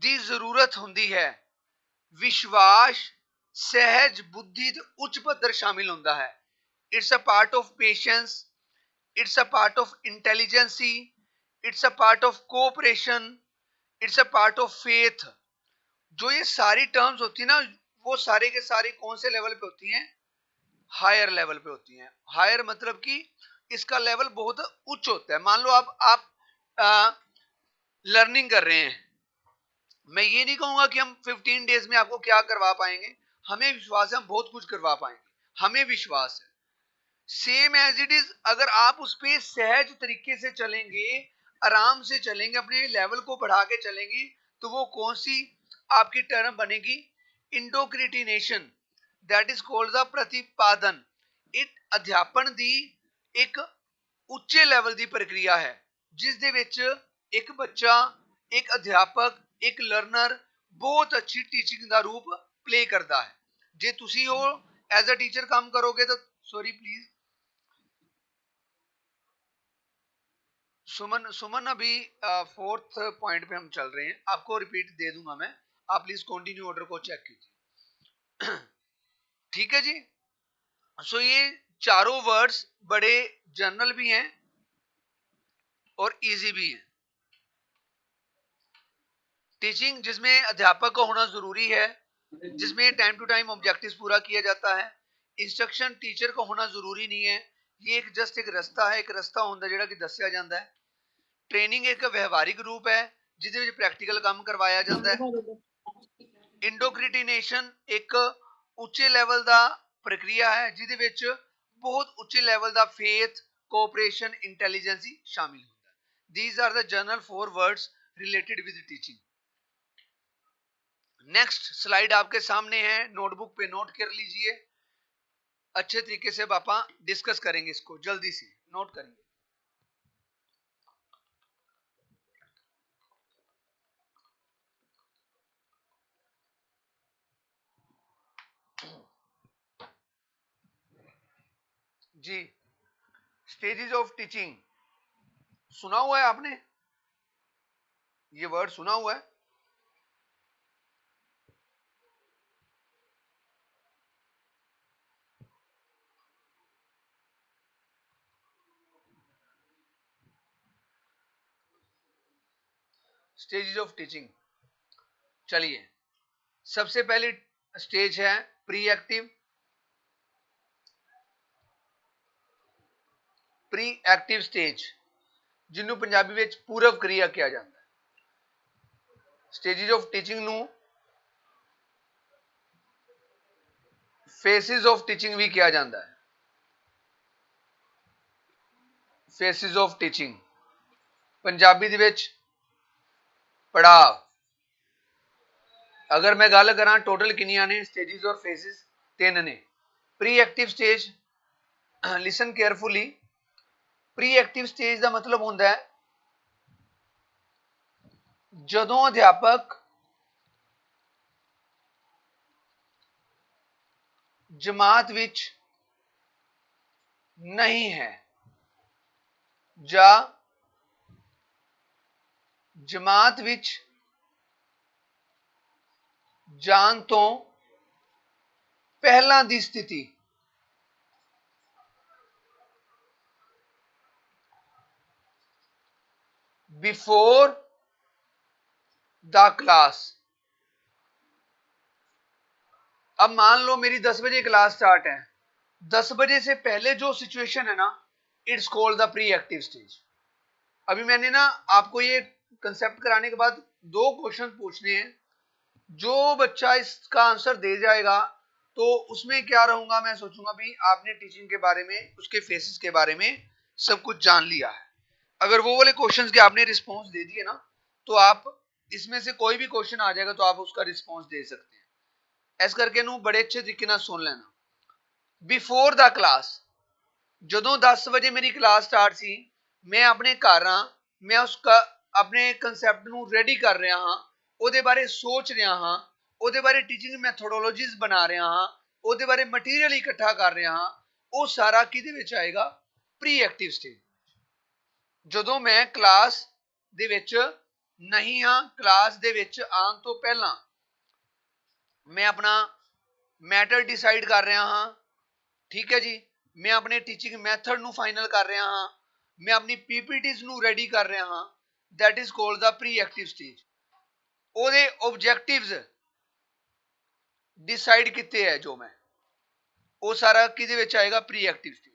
[SPEAKER 3] दी जरूरत होंदी है। विश्वास, सहज बुद्धि ते उच्च पद्धर शामिल होंदा है। It's a part of patience, it's a part of intelligency, it's a part of cooperation, it's a part of faith. जो ये सारी टर्म्स होती है ना, वो सारे के सारे कौन से लेवल पे होती हैं? हायर लेवल पे होती हैं। हायर मतलब कि इसका लेवल बहुत उच्च होता है। मान लो आप लर्निंग कर रहे हैं, मैं ये नहीं कहूंगा कि हम 15 डेज में आपको क्या करवा पाएंगे, हमें विश्वास है हम बहुत कुछ करवा पाएंगे, हमें विश्वास है। सेम एज इट इज, अगर आप उस पर सहज तरीके से चलेंगे, आराम से चलेंगे, अपने लेवल को बढ़ा के चलेंगे, तो वो कौन सी आपकी टर्म बनेगी? इंडोक्रिटिनेशन, दैट इज कॉल्ड द प्रतिपादन। इट अध्यापन दी एक ਉੱਚੇ ਲੈਵਲ ਦੀ ਪ੍ਰਕਿਰਿਆ ਹੈ, ਜਿਸ ਦੇ ਵਿੱਚ ਇੱਕ ਬੱਚਾ, ਇੱਕ ਅਧਿਆਪਕ, ਇੱਕ ਲਰਨਰ ਬਹੁਤ ਅੱਛੀ ਟੀਚਿੰਗ ਦਾ ਰੂਪ ਪਲੇ ਕਰਦਾ ਹੈ। ਜੇ ਤੁਸੀਂ ਹੋ ਐਜ਼ ਅ टीचर काम करोगे तो, सॉरी प्लीज सुमन अभी 4th पॉइंट पे हम चल रहे हैं, आपको रिपीट दे दूंगा मैं, आप प्लीज कंटिन्यू ऑर्डर को चेक कीजिए, ठीक है जी। सो ये चारों वर्ड्स बड़े जनरल भी हैं और इजी भी हैं। टीचिंग जिसमें अध्यापक का होना जरूरी है, जिसमें टाइम टू टाइम ऑब्जेक्टिव्स पूरा किया जाता है। इंस्ट्रक्शन टीचर का होना जरूरी नहीं है, ये एक जस्ट एक रास्ता है, एक रास्ता होता है जिहड़ा कि दस्सिया जाता है। ट्रेनिंग एक व्यवहारिक रूप है जिहदे विच प्रैक्टिकल काम करवाया जाता है। इंडोक्रिटिनेशन एक उच्चे लेवल दा प्रक्रिया है जिहदे विच बहुत उच्चे लेवल दा फेथ, कोऑपरेशन, इंटेलिजेंसी शामिल होता है। These are the general 4 words related with teaching. Next slide आपके सामने है, नोटबुक पे नोट कर लीजिए। अच्छे तरीके से आप डिस्कस करेंगे, इसको जल्दी से नोट करेंगे। जी, स्टेजेस ऑफ टीचिंग सुना हुआ है आपने? ये वर्ड सुना हुआ है? स्टेजेस ऑफ टीचिंग, चलिए सबसे पहली स्टेज है pre active. Pre active stage जिन्हों पंजाबी विच पूर्व क्रिया किया जाता है। स्टेजेस ऑफ टीचिंग नू फेसिस ऑफ टीचिंग भी किया जाता है। फेसिस ऑफ टीचिंग पंजाबी दे विच पड़ाव। अगर मैं गल करा टोटल किनिया ने स्टेजेस और फेसिस? 3 ने। Pre active stage, listen carefully, pre active stage का मतलब होता है जदों अध्यापक जमात विच नहीं है जा जमात विच जान तो पहला दी स्थिति बिफोर द क्लास। अब मान लो मेरी 10 बजे क्लास स्टार्ट है, 10 बजे से पहले जो सिचुएशन है ना, it's called the pre active stage. अभी मैंने ना आपको ये कंसेप्ट कराने के बाद 2 क्वेश्चन पूछने हैं, जो बच्चा इसका आंसर दे जाएगा तो उसमें क्या रहूंगा, मैं सोचूंगा भी आपने टीचिंग के बारे में, उसके फेसेस के बारे में सब कुछ जान लिया है। अगर वो वाले क्वेश्चंस के आपने रिस्पॉन्स दे दिए ना, तो आप इसमें से कोई भी क्वेश्चन आ जाएगा तो आप उसका रिस्पॉन्स दे सकते हैं। इस करके नू बड़े अच्छे तरीके नाल सुन लेना। बिफोर द क्लास, जदों 10 बजे मेरी क्लास स्टार्ट सी, मैं अपने घर हाँ, मैं उसका अपने कंसैप्ट नू रेडी कर रहा हाँ, ਉਹਦੇ बारे सोच रहा हाँ, ਉਹਦੇ बारे टीचिंग मैथोडोलॉजीज बना रहा हाँ, ਉਹਦੇ बारे मटीरियल इकट्ठा कर रहा हाँ, वो सारा किहदे विच आएगा? Pre active stage. जदों मैं क्लास दे विच नहीं हाँ, क्लास दे विच आने तो पहला मैं अपना मैटर डिसाइड कर रहा हाँ, ठीक है जी, मैं अपने टीचिंग मैथड नू फाइनल कर रहा हाँ, मैं अपनी पीपीटीज नू रेडी कर रहा हाँ, that is called the pre active stage. ਉਹਦੇ ऑब्जेक्टिव्स डिसाइड किते है जो मैं, वो सारा किहदे विच आएगा? Pre active stage.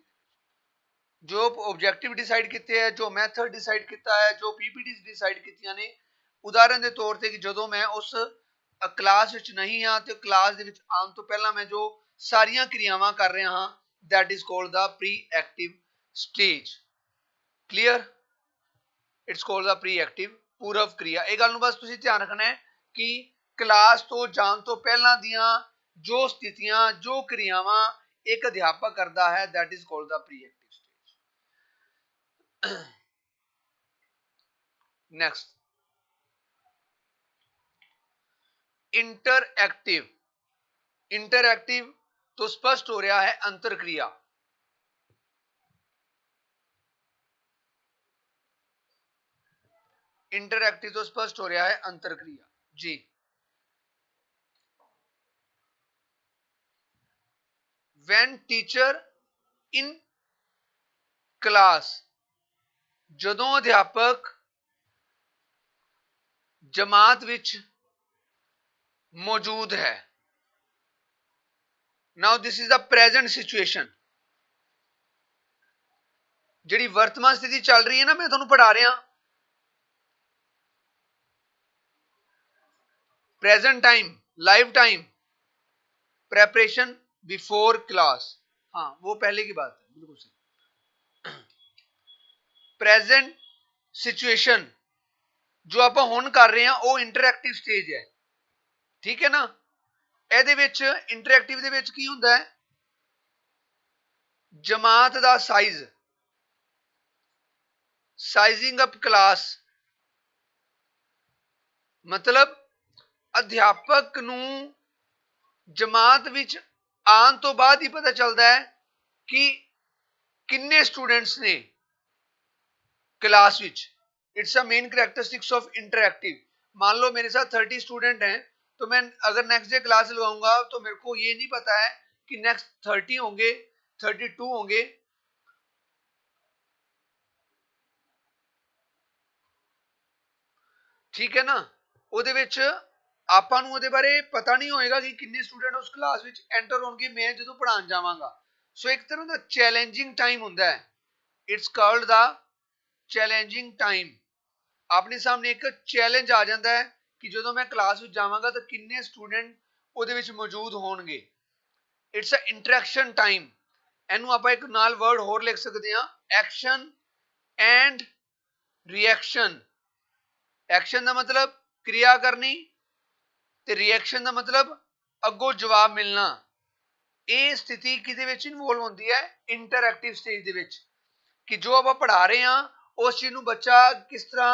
[SPEAKER 3] जो ऑब्जेक्टिव डिसाइड किते है, जो मैथड डिसाइड किया है, जो पीपीटीज डिसाइड कीतियां ने, उदाहरण के तौर पर कि जदों मैं उस क्लास विच नहीं हाँ तो क्लास दे विच आने तो पहला मैं जो सारियां क्रियावां कर रहा हाँ, that is called the pre active stage. Clear? It's called the pre active पूर्व क्रिया। एक गल नूं बस तुसीं ध्यान रखना है कि क्लास तो जान तो पहला दियां जो स्थितियां, जो क्रियावां एक अध्यापक करता है, that is called the pre active stage. Next, interactive. Interactive तो स्पष्ट हो रहा है अंतर क्रिया। इंटरएक्टिव तो स्पष्ट हो रहा है अंतर क्रिया जी। व्हेन टीचर इन क्लास, जदों अध्यापक जमात विच मौजूद है। Now this is the present situation, जिहड़ी वर्तमान स्थिति चल रही है ना, मैं तुहानूं पढ़ा रहा present time, live time, preparation before class. हाँ, वो पहले की बात है, बिल्कुल सही। प्रेजेंट सिचुएशन जो आप हुण कर रहे हैं वो इंटरएक्टिव स्टेज है, ठीक है ना। ਇਹਦੇ ਵਿੱਚ इंटरएक्टिव ਦੇ ਵਿੱਚ ਕੀ ਹੁੰਦਾ है? जमात दा साइज, साइजिंग अप क्लास, मतलब अध्यापक नूं जमात विच आने तो बाद ही पता चलता है कि किन्ने स्टूडेंट्स ने class which. It's a main characteristics of interactive. मान लो मेरे साथ 30 स्टूडेंट हैं, तो मैं अगर नेक्स्ट डे क्लास लगाऊंगा तो मेरे को ये नहीं पता है कि नेक्स्ट 30 होंगे, 32 होंगे। ठीक है ना, ਉਹਦੇ ਵਿੱਚ ਆਪਾਂ ਨੂੰ ਉਹਦੇ ਬਾਰੇ ਪਤਾ ਨਹੀਂ ਹੋਏਗਾ ਕਿ ਕਿੰਨੇ ਸਟੂਡੈਂਟ ਉਸ ਕਲਾਸ ਵਿੱਚ ਐਂਟਰ ਹੋਣਗੇ ਮੈਂ ਜਦੋਂ ਪੜ੍ਹਾਉਣ ਜਾਵਾਂਗਾ। ਸੋ ਇੱਕ ਤਰ੍ਹਾਂ ਦਾ ਚੈਲੰਜਿੰਗ ਟਾਈਮ ਹੁੰਦਾ ਹੈ, it's called the challenging time. ਆਪਣੇ ਸਾਹਮਣੇ ਇੱਕ ਚੈਲੰਜ ਆ ਜਾਂਦਾ ਹੈ ਕਿ ਜਦੋਂ ਮੈਂ ਕਲਾਸ ਵਿੱਚ ਜਾਵਾਂਗਾ ਤਾਂ ਕਿੰਨੇ ਸਟੂਡੈਂਟ ਉਹਦੇ ਵਿੱਚ ਮੌਜੂਦ ਹੋਣਗੇ। It's a interaction time. ਇਹਨੂੰ ਆਪਾਂ ਇੱਕ ਨਾਲ ਵਰਡ ਹੋਰ ਲਿਖ ਸਕਦੇ ਹਾਂ, ਐਕਸ਼ਨ ਐਂਡ ਰਿਐਕਸ਼ਨ। एक्शन का मतलब क्रिया करनी ते रिएक्शन का मतलब अगों जवाब मिलना। ये स्थिति किहदे विच इन्वॉल्व होंदी है, इंटरएक्टिव स्टेज दे विच, कि जो आप पढ़ा रहे हैं उस चीज़ नूं बच्चा किस तरह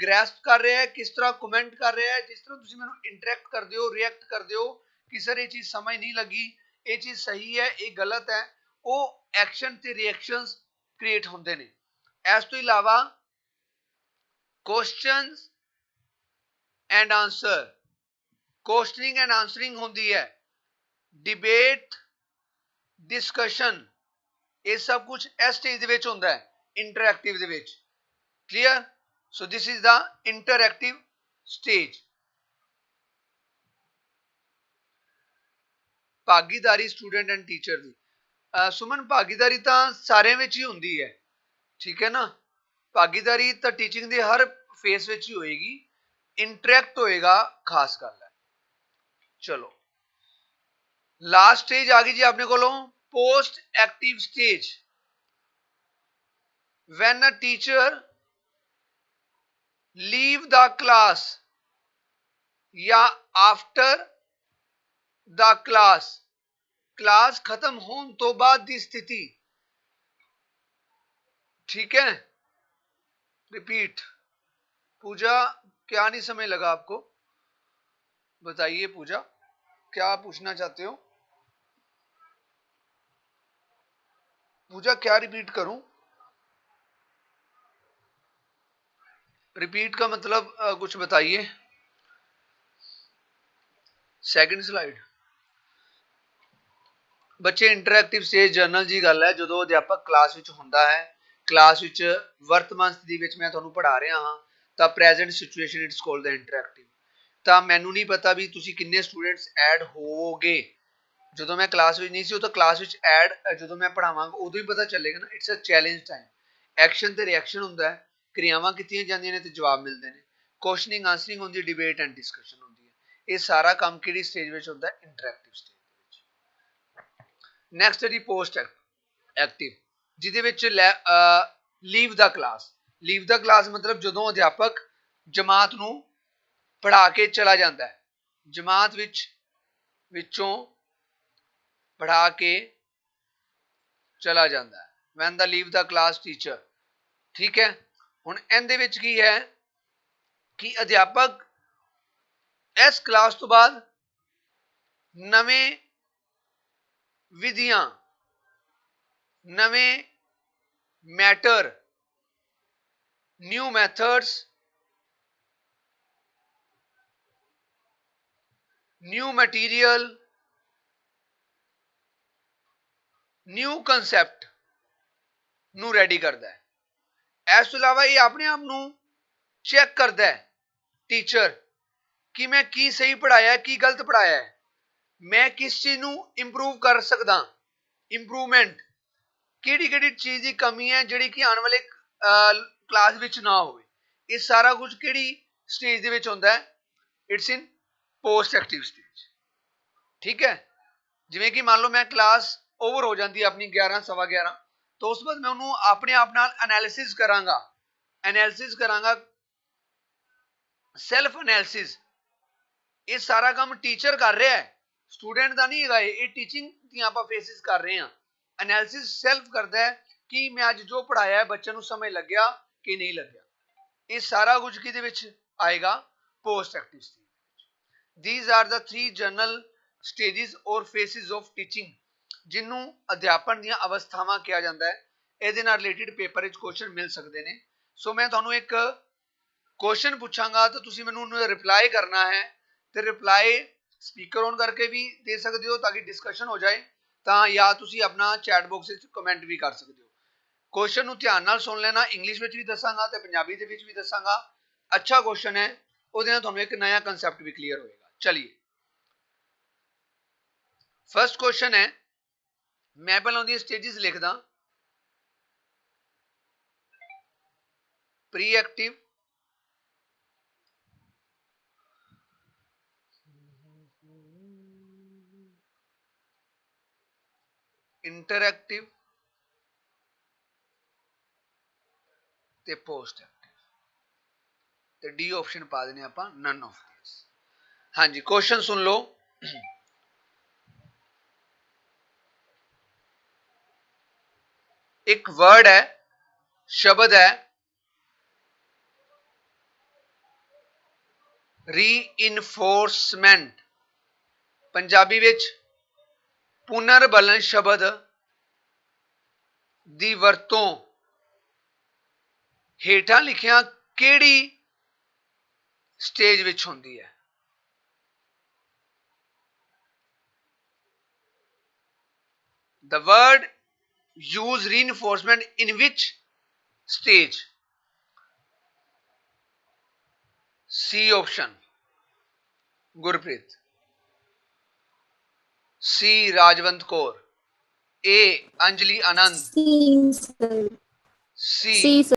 [SPEAKER 3] ग्रैस्प कर रहा है, किस तरह कमेंट कर रहा है, जिस तरह तुसीं मैनूं इंटरैक्ट करदे हो, रिएक्ट करदे हो कि सर ये चीज़ समझ नहीं लगी, ये चीज़ सही है, ये गलत है, वो एक्शन ते रिएक्शंस क्रिएट होंदे ने। इस तो इलावा questions and answer, questioning and answering होंदी है, डिबेट, डिस्कशन, ये सब कुछ इस स्टेज दे विच होंदा है interactive they which. Clear? So this is the interactive stage. भागीदारी स्टूडेंट एंड टीचर दी, सुमन भागीदारी तो सारे विच ही होंदी है, ठीक है ना। भागीदारी तो टीचिंग दे हर फेस विच ही होएगी, इंटरैक्ट होएगा खास गल है। चलो लास्ट स्टेज आ गई जी अपने को, post active stage. When a teacher leave the class या आफ्टर द क्लास, क्लास खत्म होने तो बाद की स्थिति। ठीक है, रिपीट। पूजा क्या नहीं समझ लगा आपको, बताइए पूजा क्या पूछना चाहते हो। पूजा क्या रिपीट करूं, रिपीट का मतलब कुछ बताइए। Second slide. बच्चे इंटरएक्टिव स्टेज जर्नल जी गल है, जो अध्यापक क्लास विच हुंदा है, क्लास विच वर्तमान स्थिति विच मैं तुहानूं पढ़ा रहा हाँ, तो present situation it's called the interactive. तो मैनू नहीं पता भी तुसी किन्ने स्टूडेंट्स ऐड होवोगे, जो मैं क्लास विच नहीं सी, तो क्लास विच ऐड जो मैं पढ़ावांगा उदों ही पता चलेगा ना। It's a challenge time. Action ते रिएक्शन हुंदा है, क्रियावां कीतियां जांदियां ने ते जवाब मिलदे ने, क्वेश्चनिंग आंसरिंग हुंदी है, डिबेट एंड डिस्कशन हुंदी है। ये सारा काम किहड़ी स्टेज विच हुंदा है, इंटरएक्टिव स्टेज विच। नैक्सट है जी पोस्ट एक्टिव, जिहदे विच leave the class. Leave the class मतलब जदों अध्यापक जमात नूं पढ़ा के चला जाता है, जमात विचों पढ़ा के चला जाता है, when the leave the class teacher. ठीक है, हुण इहदे विच की है कि अध्यापक इस क्लास तो बाद नवें विधियां, नवें matter, new methods, new material, new concept नू रेडी करता है। इस तो इलावा ये अपने आप नू चेक करता है टीचर कि मैं की सही पढ़ाया, की गलत पढ़ाया है, मैं किस चीज नू इंप्रूव कर सकदा, इंप्रूवमेंट किहड़ी चीज की कमी है जिहड़ी कि आने वाले क्लास विच ना होवे। ये सारा कुछ किहड़ी स्टेज दे विच हुंदा है, it's in post active stage. ठीक है, जिवें कि मान लो मैं क्लास ओवर हो जाती है अपनी 11 सवा 11, तो उस बाद मैं उन्होंने अपने आप नाल एनालिसिस करांगा, सैल्फ एनालिसिस। ये सारा काम टीचर कर रहा है, स्टूडेंट का नहीं है, ये टीचिंग दी आपां फेसिस कर रहे हैं। एनालिसिस सेल्फ करता है कि मैं अज जो पढ़ाया है बच्चे ਨੂੰ ਸਮਝ ਲੱਗਿਆ कि नहीं ਲੱਗਿਆ। ਇਹ ਸਾਰਾ ਕੁਝ ਕਿਹਦੇ ਵਿੱਚ ਆਏਗਾ? Post active stage. These are the three general stages or phases of teaching ਜਿਹਨੂੰ ਅਧਿਆਪਨ ਦੀਆਂ ਅਵਸਥਾਵਾਂ ਕਿਹਾ ਜਾਂਦਾ ਹੈ। ਇਹਦੇ ਨਾਲ ਰਿਲੇਟਡ ਪੇਪਰ ਵਿੱਚ ਕੁਐਸਚਨ ਮਿਲ ਸਕਦੇ ਨੇ। ਸੋ ਮੈਂ ਤੁਹਾਨੂੰ ਇੱਕ क्वेश्चन पूछांगा तो तुसी मैनू रिप्लाई करना है, तो रिप्लाई स्पीकर ऑन करके भी दे सकते हो ताकि डिस्कशन हो जाए, तो या तुसी अपना चैट बॉक्स कमेंट भी कर सकते हो। क्वेश्चन नू ध्यान नाल सुन लेना, इंग्लिश में भी दसांगा तो पंजाबी दे विच भी दसांगा। अच्छा क्वेश्चन है, उहदे नाल तुहानू एक नया कंसैप्ट भी क्लीयर होएगा। चलिए फर्स्ट क्वेश्चन है, मैं पहले उहदी स्टेजेस लिखदा। प्री एक्टिव, इंटरएक्टिव ते पोस्ट एक्टिव, ते डी ऑप्शन पा देने आपां नन ऑफ दिस। हाँ जी क्वेश्चन सुन लो। एक वर्ड है, शब्द है रीइनफोर्समेंट, पंजाबी विच पुनर्बलन शब्द दी वरतों हेठां लिखिया केड़ी स्टेज विच हुंदी है? The word use reinforcement in which stage? C option Gurpreet, C Rajwant Kaur, A Anjali Anand, C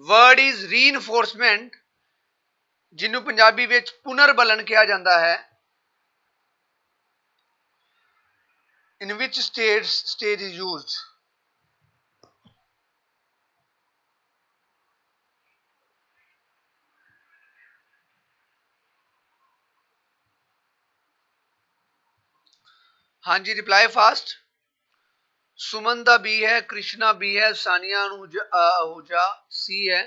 [SPEAKER 3] word is reinforcement जिन्हों पंजाबी विच पुनर्बलन कहा जाता है। In which stage is used? हाँ जी रिप्लाई फास्ट। सुमन दा बी है, कृष्णा बी है, सानिया आहूजा सी है,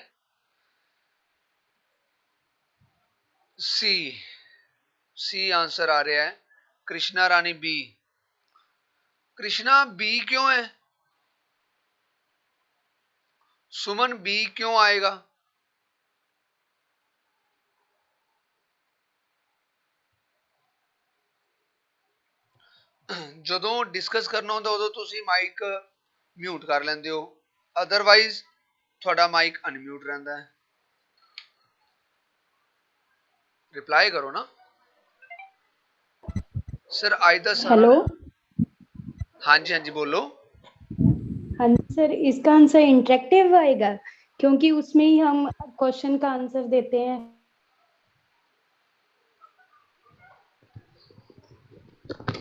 [SPEAKER 3] सी आंसर आ रहा है। कृष्णा रानी बी, कृष्णा बी क्यों है? सुमन बी क्यों आएगा? ਜਦੋਂ डिस्कस करना ਹੁੰਦਾ ਉਦੋਂ ਤੁਸੀਂ ਮਾਈਕ ਮਿਊਟ ਕਰ ਲੈਂਦੇ ਹੋ, ਅਦਰਵਾਈਜ਼ ਤੁਹਾਡਾ ਮਾਈਕ ਅਨਮਿਊਟ ਰਹਿੰਦਾ ਹੈ। ਰਿਪਲਾਈ ਕਰੋ ਨਾ सर आज का
[SPEAKER 1] हेलो।
[SPEAKER 3] हाँ जी हाँ जी बोलो।
[SPEAKER 1] हाँ जी सर, इसका आंसर इंटरेक्टिव आएगा क्योंकि उसमें ही हम क्वेश्चन का आंसर देते हैं।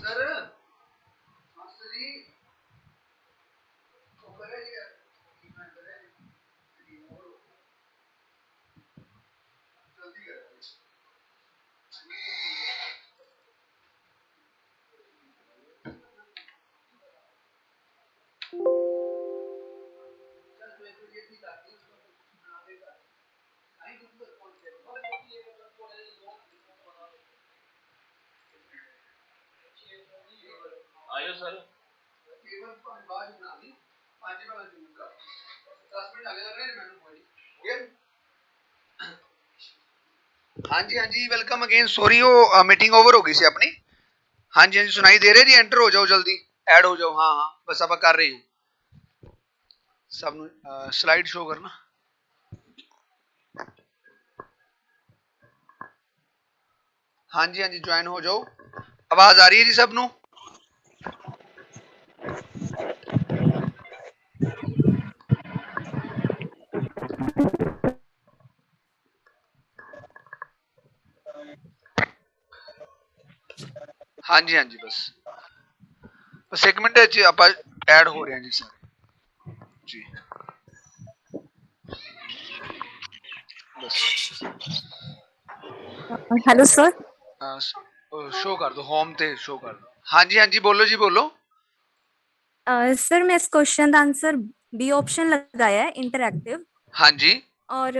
[SPEAKER 3] सर आयो सर हाँ जी वेलकम अगेन। सॉरी वो मीटिंग ओवर हो गई सी अपनी। हाँ जी सुनाई दे रहे जी, एंटर हो जाओ जल्दी, ऐड हो जाओ। हाँ हाँ बस आप कर रहे हैं, सब स्लाइड शो करना। हाँ जी ज्वाइन हो जाओ। आवाज आ रही है जी सबनों? हाँ जी बस एक मिनट आप ऐड हो रहे हैं जी सारे जी।
[SPEAKER 5] हेलो सर,
[SPEAKER 3] शो कर दो, होम ते शो कर दो। हाँ जी बोलो जी बोलो।
[SPEAKER 5] सर मैं इस क्वेश्चन का आंसर बी ऑप्शन लगाया है, इंटरैक्टिव।
[SPEAKER 3] हाँ जी
[SPEAKER 5] और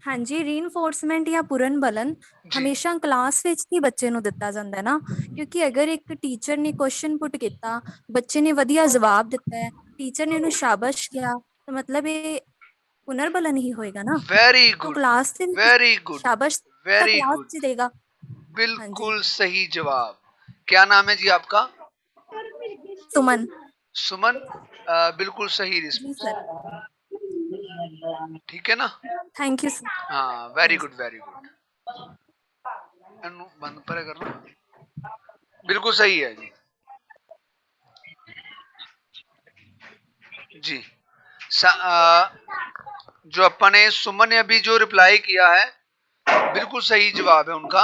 [SPEAKER 5] हाँ जी, ਰੀਇਨਫੋਰਸਮੈਂਟ ਜਾਂ ਪੂਰਨ ਬਲਨ
[SPEAKER 3] ਜੀ
[SPEAKER 5] ਹਮੇਸ਼ਾ ਕਲਾਸ ਵਿੱਚ ਹੀ ਬੱਚੇ ਨੂੰ ਦਿੱਤਾ ਜਾਂਦਾ ਹੈ ਨਾ, ਕਿਉਂਕਿ ਅਗਰ ਇੱਕ ਟੀਚਰ ਨੇ ਕੁਐਸਚਨ ਪੁੱਟ ਕੀਤਾ, ਬੱਚੇ ਨੇ ਵਧੀਆ ਜਵਾਬ ਦਿੱਤਾ ਹੈ, ਟੀਚਰ ਨੇ ਉਹਨੂੰ ਸ਼ਾਬਾਸ਼ ਕਿਹਾ, ਤਾਂ ਮਤਲਬ ਇਹ ਪੁਨਰ ਬਲਨ ਹੀ ਹੋਏਗਾ ਨਾ।
[SPEAKER 3] वेरी
[SPEAKER 5] तो
[SPEAKER 3] गुड
[SPEAKER 5] क्लास से भी
[SPEAKER 3] वेरी गुड
[SPEAKER 5] शाबाश तो
[SPEAKER 3] वेरी
[SPEAKER 5] क्लास
[SPEAKER 3] गुड
[SPEAKER 5] से देगा। हाँ जी।
[SPEAKER 3] बिल्कुल सही जवाब। क्या नाम है जी आपका?
[SPEAKER 5] सुमन।
[SPEAKER 3] सुमन। बिल्कुल सही
[SPEAKER 5] जी
[SPEAKER 3] रिस्पॉन्स।
[SPEAKER 5] सर।
[SPEAKER 3] ठीक है ना?
[SPEAKER 5] Thank you sir.
[SPEAKER 3] हाँ
[SPEAKER 5] हाँ
[SPEAKER 3] वेरी
[SPEAKER 5] जी।
[SPEAKER 3] Good very good. बंद पर करना, बिल्कुल सही है जी। जी जो अपन ने सुमन ने अभी जो रिप्लाई किया है बिल्कुल सही जवाब है उनका।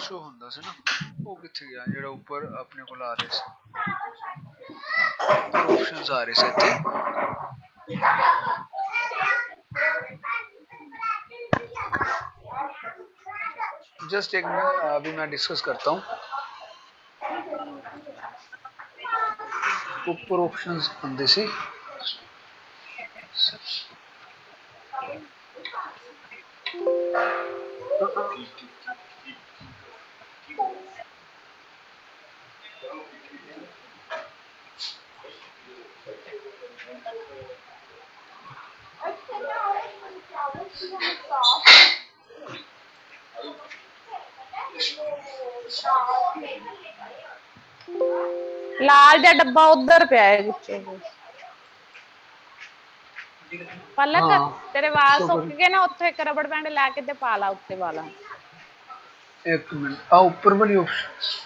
[SPEAKER 3] शो ਹੁੰਦਾ ਸੀ ਨਾ, ਉਹ ਕਿੱਥੇ ਗਿਆ ਜਿਹੜਾ ਉੱਪਰ ਆਪਣੇ ਕੋਲ ਆ ਰਹੇ ਸੀ, ਆਪਸ਼ਨਸ ਆ ਰਹੇ ਸੀ ਇੱਥੇ। जस्ट एक मिनट, अभी मैं डिस्कस करता हूँ। ऊपर ऑप्शंस आंदे सी।
[SPEAKER 4] ਲਾਲ ਜਿਹਾ ਡੱਬਾ ਉਧਰ ਪਿਆ ਹੈ ਵਿੱਚੇ। ਪਲਕ
[SPEAKER 3] हाँ
[SPEAKER 4] ਤੇਰੇ ਵਾਲ
[SPEAKER 3] शो
[SPEAKER 4] ਸੁੱਕ
[SPEAKER 3] कर,
[SPEAKER 4] ਗਏ ਨਾ, ਉੱਥੇ ਇੱਕ ਰਬੜ ਬੈਂਡ ਲੈ ਕੇ ਤੇ ਪਾ ਲਾ ਉੱਤੇ ਵਾਲਾ।
[SPEAKER 3] एक मिनट, ऊपर वाली ऑप्शन।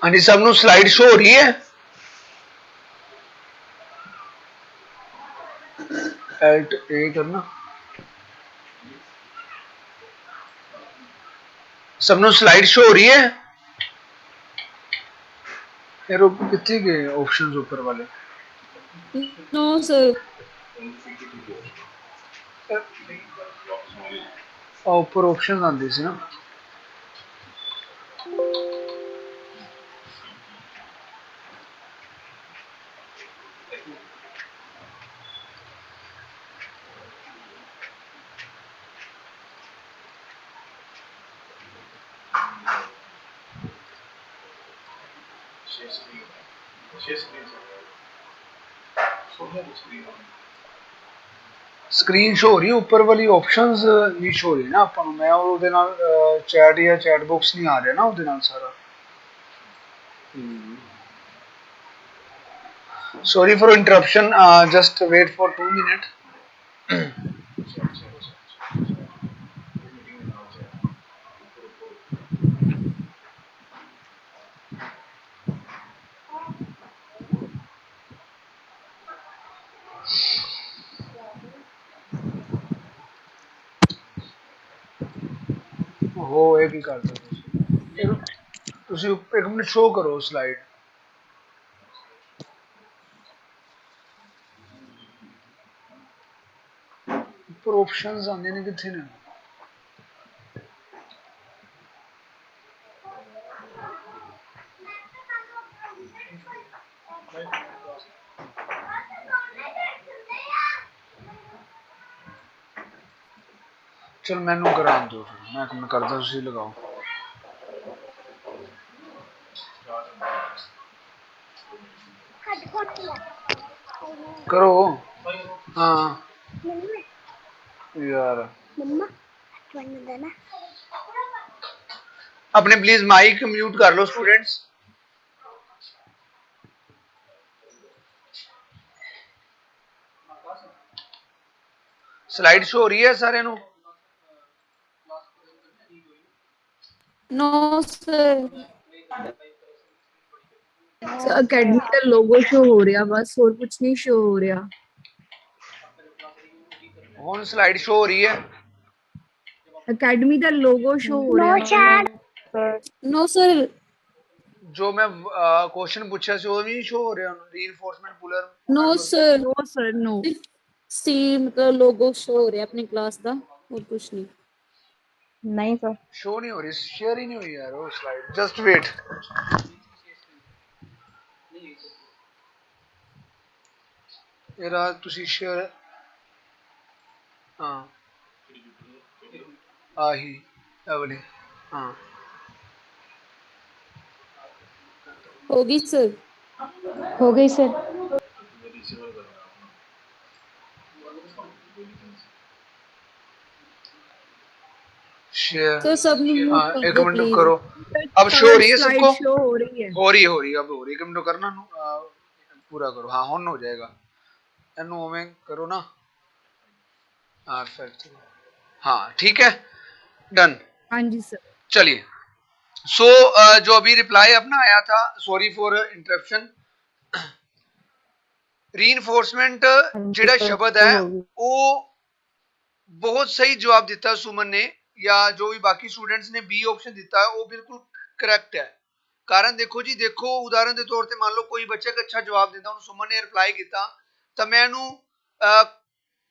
[SPEAKER 3] हाँ जी, सबनों स्लाइड शो हो रही है? एल्ट ए करना। सबनों स्लाइड शो हो रही है? यार कितने गए ऑप्शंस ऊपर वाले?
[SPEAKER 5] No sir.
[SPEAKER 3] ऊपर ऑप्शंस आंदे सी ना। ਸਕਰੀਨ ਸ਼ੋ ਹੋ ਰਹੀ ਹੈ, ਉੱਪਰ ਵਾਲੀ ਆਪਸ਼ਨਸ ਨਹੀਂ ਸ਼ੋ ਹੋ ਰਹੀ ਨਾ ਆਪਾਂ ਨੂੰ। ਮੈਂ ਉਹਦੇ ਨਾਲ ਚੈਟ ਜਾਂ ਚੈਟ ਬਾਕਸ ਨਹੀਂ ਆ ਰਿਹਾ ਨਾ ਉਹਦੇ ਨਾਲ ਸਾਰਾ। Sorry for interruption, just wait for 2 minute. हो ये भी कर दो ਤੁਸੀਂ ਇੱਕ ਮਿੰਟ ਸ਼ੋ ਕਰੋ ਸਲਾਈਡ। ਉੱਪਰ ਆਪਸ਼ਨਸ ਆਉਂਦੇ ਨੇ, ਕਿੱਥੇ ਨੇ? ਚਲ ਮੈਨੂੰ ਕਰਾਉਣ ਦਿਓ, ਫਿਰ ਮੈਂ ਕਰਦਾ, ਤੁਸੀਂ ਲਗਾਓ। करो। हाँ यार अपने प्लीज माइक म्यूट कर लो स्टूडेंट्स। स्लाइड शो हो रही है सारे नु?
[SPEAKER 6] नो सर
[SPEAKER 7] अकेडमी का लोगो शो हो रहा बस, और कुछ नहीं शो हो रहा।
[SPEAKER 3] हुन स्लाइड शो हो रही है?
[SPEAKER 7] अकेडमी का लोगो शो हो रहा।
[SPEAKER 6] नो सर
[SPEAKER 3] जो मैं क्वेश्चन पूछा से वो नहीं शो हो रहा? रीइंफोर्समेंट पुलर
[SPEAKER 6] no sir
[SPEAKER 7] no sir no.
[SPEAKER 6] सी मतलब लोगो शो हो रहा है अपनी क्लास का, और कुछ नहीं।
[SPEAKER 4] नहीं सर।
[SPEAKER 3] शो नहीं हो रही, शेयर ही नहीं हुई यार वो स्लाइड। जस्ट वेट, एरा तुसी शेयर हां आही अवली हां
[SPEAKER 6] होगी सर।
[SPEAKER 1] हो गई सर।
[SPEAKER 3] शेयर।
[SPEAKER 6] सर सब मूव
[SPEAKER 3] हाँ
[SPEAKER 6] कर
[SPEAKER 3] एक
[SPEAKER 6] दो
[SPEAKER 3] मिनट
[SPEAKER 6] प्लीज।
[SPEAKER 3] करो, अब शो हो रही है
[SPEAKER 7] स्लाइड
[SPEAKER 3] सबको?
[SPEAKER 7] शो हो रही है।
[SPEAKER 3] हो रही है, हो रही है, अब हो रही है। एक मिनट करना नु, पूरा करो। हाँ ऑन हो जाएगा, एनु में करो ना। परफेक्ट, हाँ ठीक है, डन।
[SPEAKER 7] हाँ जी सर।
[SPEAKER 3] चलिए, सो जो अभी रिप्लाई अपना आया था, सॉरी फॉर इंटरप्शन। रीइंफोर्समेंट जेड़ा शब्द है वो बहुत सही जवाब दिता सुमन ने, या जो भी बाकी स्टूडेंट्स ने बी ऑप्शन दिता है वो बिल्कुल करेक्ट है। कारण देखो जी, देखो उदाहरण के तौर पे मान लो कोई बच्चा एक अच्छा जवाब देता हूं, सुमन ने रिप्लाई किया तो मैं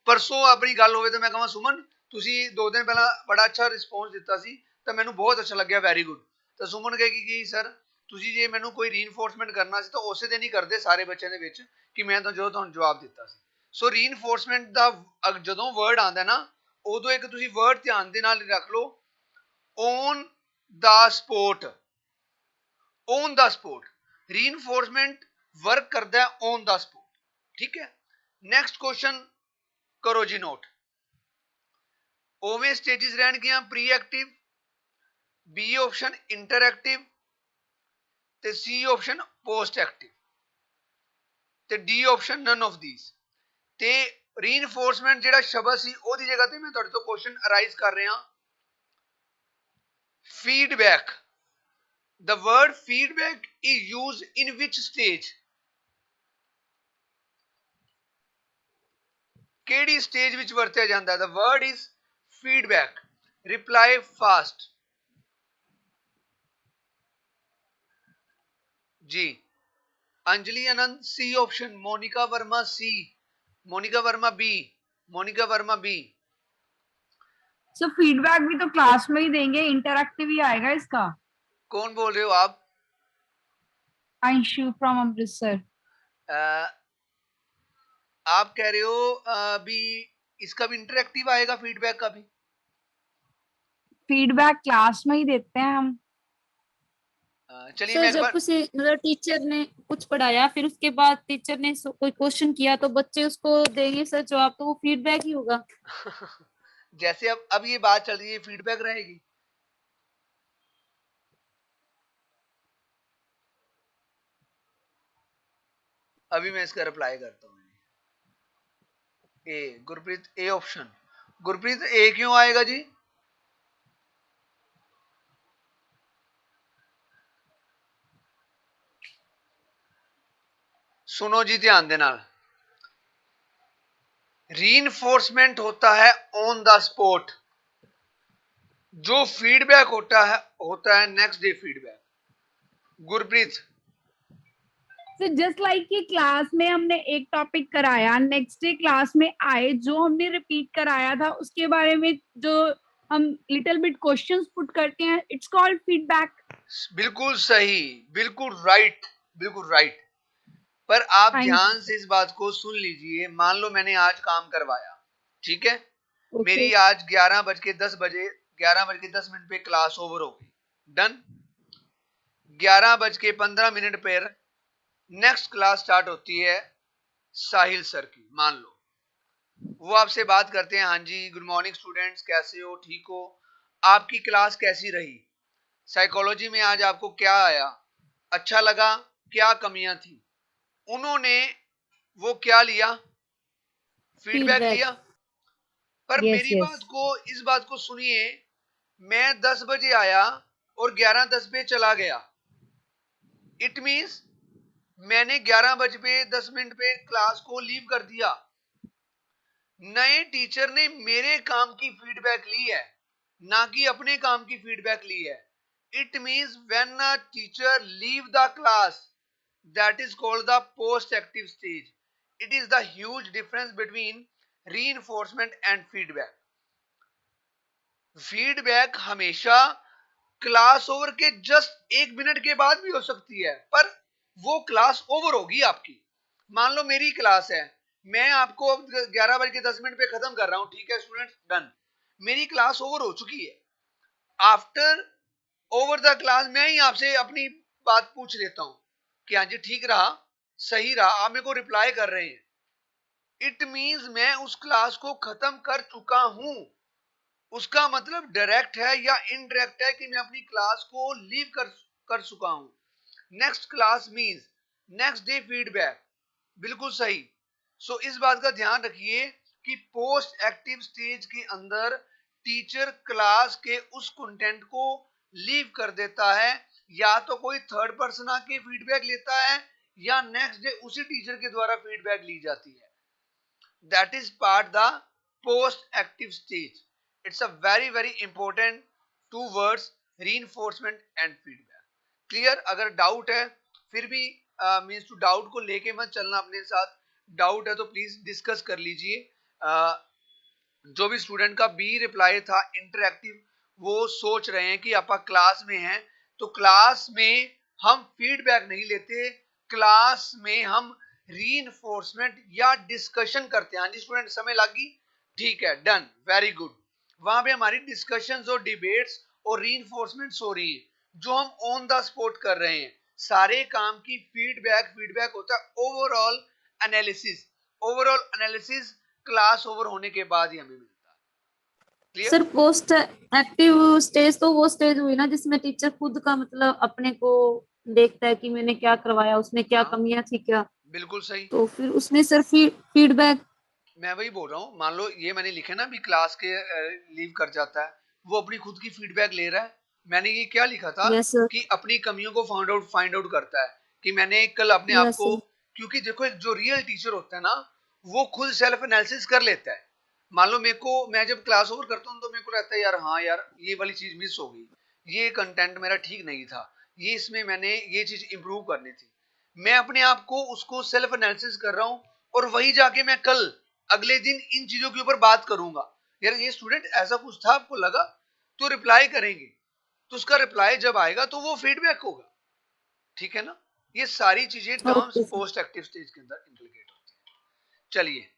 [SPEAKER 3] परसों अपनी गल होवे तो मैं कहां सुमन तुसी 2 दिन पहला बड़ा अच्छा रिस्पॉन्स दिता सी तो मैनू बहुत अच्छा लग्या, वेरी गुड। तो सुमन कहेगी कि सर तुसी जे मैनू कोई रीइंफोर्समेंट करना सी तो उसे दिन ही करदे सारे बच्चों दे विच कि मैं तो जो तुहानू जवाब दिता सी। सो रीइंफोर्समेंट दा जदों वर्ड आंदा ना उदों एक तुसी वर्ड ध्यान दे नाल रख लो, on the spot. On the spot reinforcement work करदा है ऑन द स्पॉट, ठीक है। नेक्स्ट क्वेश्चन करो जी नोट। ओवें स्टेजेस रहणगियां pre active, B option interactive ते सी ऑप्शन पोस्ट एक्टिव ते D option none of these. ते रीइंफोर्समेंट जेड़ा शब्द सी ओदी जगह ते मैं तुहाडे तो क्वेश्चन अराइज कर रहा feedback. The word feedback is used in which stage? केड़ी स्टेज विच वरत्या जांदा है? The word is feedback. Reply fast जी। Anjali Anand C option, Monika Verma C, Monika Verma B, Monika Verma B.
[SPEAKER 7] Sir feedback भी तो क्लास में ही देंगे, इंटरैक्टिव ही आएगा इसका।
[SPEAKER 3] कौन बोल रहे हो आप?
[SPEAKER 7] अंशु फ्रॉम अमृतसर।
[SPEAKER 3] आप कह रहे हो अभी इसका भी इंटरएक्टिव आएगा, फीडबैक का भी?
[SPEAKER 7] फीडबैक क्लास में ही देते हैं हम।
[SPEAKER 3] चलिए
[SPEAKER 6] सर
[SPEAKER 3] मैं एक
[SPEAKER 6] जब
[SPEAKER 3] बार,
[SPEAKER 6] कुछ मतलब टीचर ने कुछ पढ़ाया फिर उसके बाद टीचर ने कोई क्वेश्चन किया तो बच्चे उसको देंगे सर जवाब, तो वो फीडबैक ही होगा।
[SPEAKER 3] जैसे अब ये बात चल रही है फीडबैक रहेगी। अभी मैं इसका रिप्लाई करता हूँ। ए गुरप्रीत, ए ऑप्शन। गुरप्रीत ए क्यों आएगा जी? सुनो जी ध्यान देना, रीइंफोर्समेंट होता है ऑन द स्पॉट, जो फीडबैक होता है next day feedback. Gurpreet
[SPEAKER 7] sir just like कि क्लास में हमने एक टॉपिक कराया, नेक्स्ट डे क्लास में आए जो हमने रिपीट कराया था उसके बारे में जो हम लिटिल बिट क्वेश्चंस पुट करते हैं, इट्स कॉल्ड फीडबैक।
[SPEAKER 3] बिल्कुल सही, बिल्कुल राइट, बिल्कुल राइट। पर आप ध्यान से इस बात को सुन लीजिए। मान लो मैंने आज काम करवाया, ठीक है, मेरी आज 11:10 पे क्लास ओवर हो गई, डन। 11:15 पर नेक्स्ट क्लास स्टार्ट होती है साहिल सर की, मान लो। वो आपसे बात करते हैं, हाँ जी गुड मॉर्निंग स्टूडेंट्स, कैसे हो, ठीक हो, आपकी क्लास कैसी रही, साइकोलॉजी में आज आपको क्या आया, अच्छा लगा, क्या कमियां थी। उन्होंने वो क्या लिया? फीडबैक लिया। पर
[SPEAKER 7] Yes,
[SPEAKER 3] मेरी
[SPEAKER 7] yes.
[SPEAKER 3] बात को, इस बात को सुनिए, मैं 10 बजे आया और 11:10 पे चला गया, इट मींस मैंने 11 बजे पे 10 मिनट पे क्लास को लीव कर दिया। नए टीचर ने मेरे काम की फीडबैक ली है, ना कि अपने काम की फीडबैक ली है। It means when a teacher leave the class, that is called the post active stage. It is the huge difference between reinforcement and feedback. Feedback हमेशा क्लास ओवर के जस्ट 1 मिनट के बाद भी हो सकती है, पर वो क्लास ओवर होगी आपकी। मान लो मेरी क्लास है, मैं आपको 11 बज के 10 मिनट पे खत्म कर रहा हूं, ठीक है स्टूडेंट्स, डन, मेरी क्लास ओवर हो चुकी है। आफ्टर ओवर द क्लास मैं ही आपसे अपनी बात पूछ लेता हूं कि हाँ जी ठीक रहा, सही रहा, आप मेरे को रिप्लाई कर रहे हैं, इट मींस मैं उस क्लास को खत्म कर चुका हूं। उसका मतलब डायरेक्ट है या इनडायरेक्ट है कि मैं अपनी क्लास को लीव कर चुका हूं। Next class means next day feedback, बिल्कुल सही। सो इस बात का ध्यान रखिए कि पोस्ट एक्टिव स्टेज के अंदर टीचर क्लास के उस कंटेंट को लीव कर देता है, या तो कोई थर्ड पर्सन आके फीडबैक लेता है या नेक्स्ट डे उसी टीचर के द्वारा फीडबैक ली जाती है। That is part the post active stage. It's a very important two words, reinforcement and feedback. Clear? अगर डाउट है फिर भी मींस टू डाउट को लेके मत चलना, अपने साथ डाउट है तो प्लीज डिस्कस कर लीजिए। जो भी स्टूडेंट का बी रिप्लाई था इंटरैक्टिव, वो सोच रहे हैं कि आप क्लास में हैं तो क्लास में हम फीडबैक नहीं लेते, क्लास में हम रीइंफोर्समेंट या डिस्कशन करते हैं। हाँ जी स्टूडेंट, समय लगी, ठीक है, डन, वेरी गुड। वहां पे हमारी डिस्कशंस और डिबेट्स और रीइंफोर्समेंट्स हो रही है, जो हम ऑन द स्पॉट कर रहे हैं। सारे काम की फीडबैक होता है overall analysis. Overall analysis class over होने के बाद ही हमें मिलता है। Clear?
[SPEAKER 6] Sir post active stage तो वो स्टेज हुई ना जिसमें टीचर खुद का मतलब अपने को देखता है कि मैंने क्या करवाया, उसमें क्या कमियां थी क्या।
[SPEAKER 3] बिल्कुल सही।
[SPEAKER 6] तो फिर उसमें सर फीडबैक,
[SPEAKER 3] मैं वही बोल रहा हूँ, मान लो ये मैंने लिखा ना भी क्लास के लीव कर जाता है, वो अपनी खुद की फीडबैक ले रहा है। मैंने ये क्या लिखा था
[SPEAKER 6] यस सर,
[SPEAKER 3] कि अपनी कमियों को फाइंड आउट करता है कि मैंने कल अपने आप
[SPEAKER 6] यस
[SPEAKER 3] को,
[SPEAKER 6] सर,
[SPEAKER 3] क्योंकि देखो एक जो रियल टीचर होता है ना, वो खुद सेल्फ एनालिसिस कर लेता है। मान लो मेरे को, मैं जब क्लास ओवर करता हूँ तो मेरे को रहता है यार, हाँ यार ये वाली चीज मिस हो गई, ये कंटेंट मेरा ठीक नहीं था, ये इसमें मैंने ये चीज इंप्रूव करनी थी। मैं अपने आप को उसको सेल्फ एनालिसिस कर रहा हूँ और वही जाके मैं कल अगले दिन इन चीजों के ऊपर बात करूंगा। यार ये स्टूडेंट ऐसा कुछ था, आपको लगा, तो रिप्लाई करेंगे, तो उसका रिप्लाई जब आएगा तो वो फीडबैक होगा। ठीक है ना? ये सारी चीजें terms
[SPEAKER 6] okay sir.
[SPEAKER 3] Post active stage के अंदर इंप्लीकेट होती है। चलिए,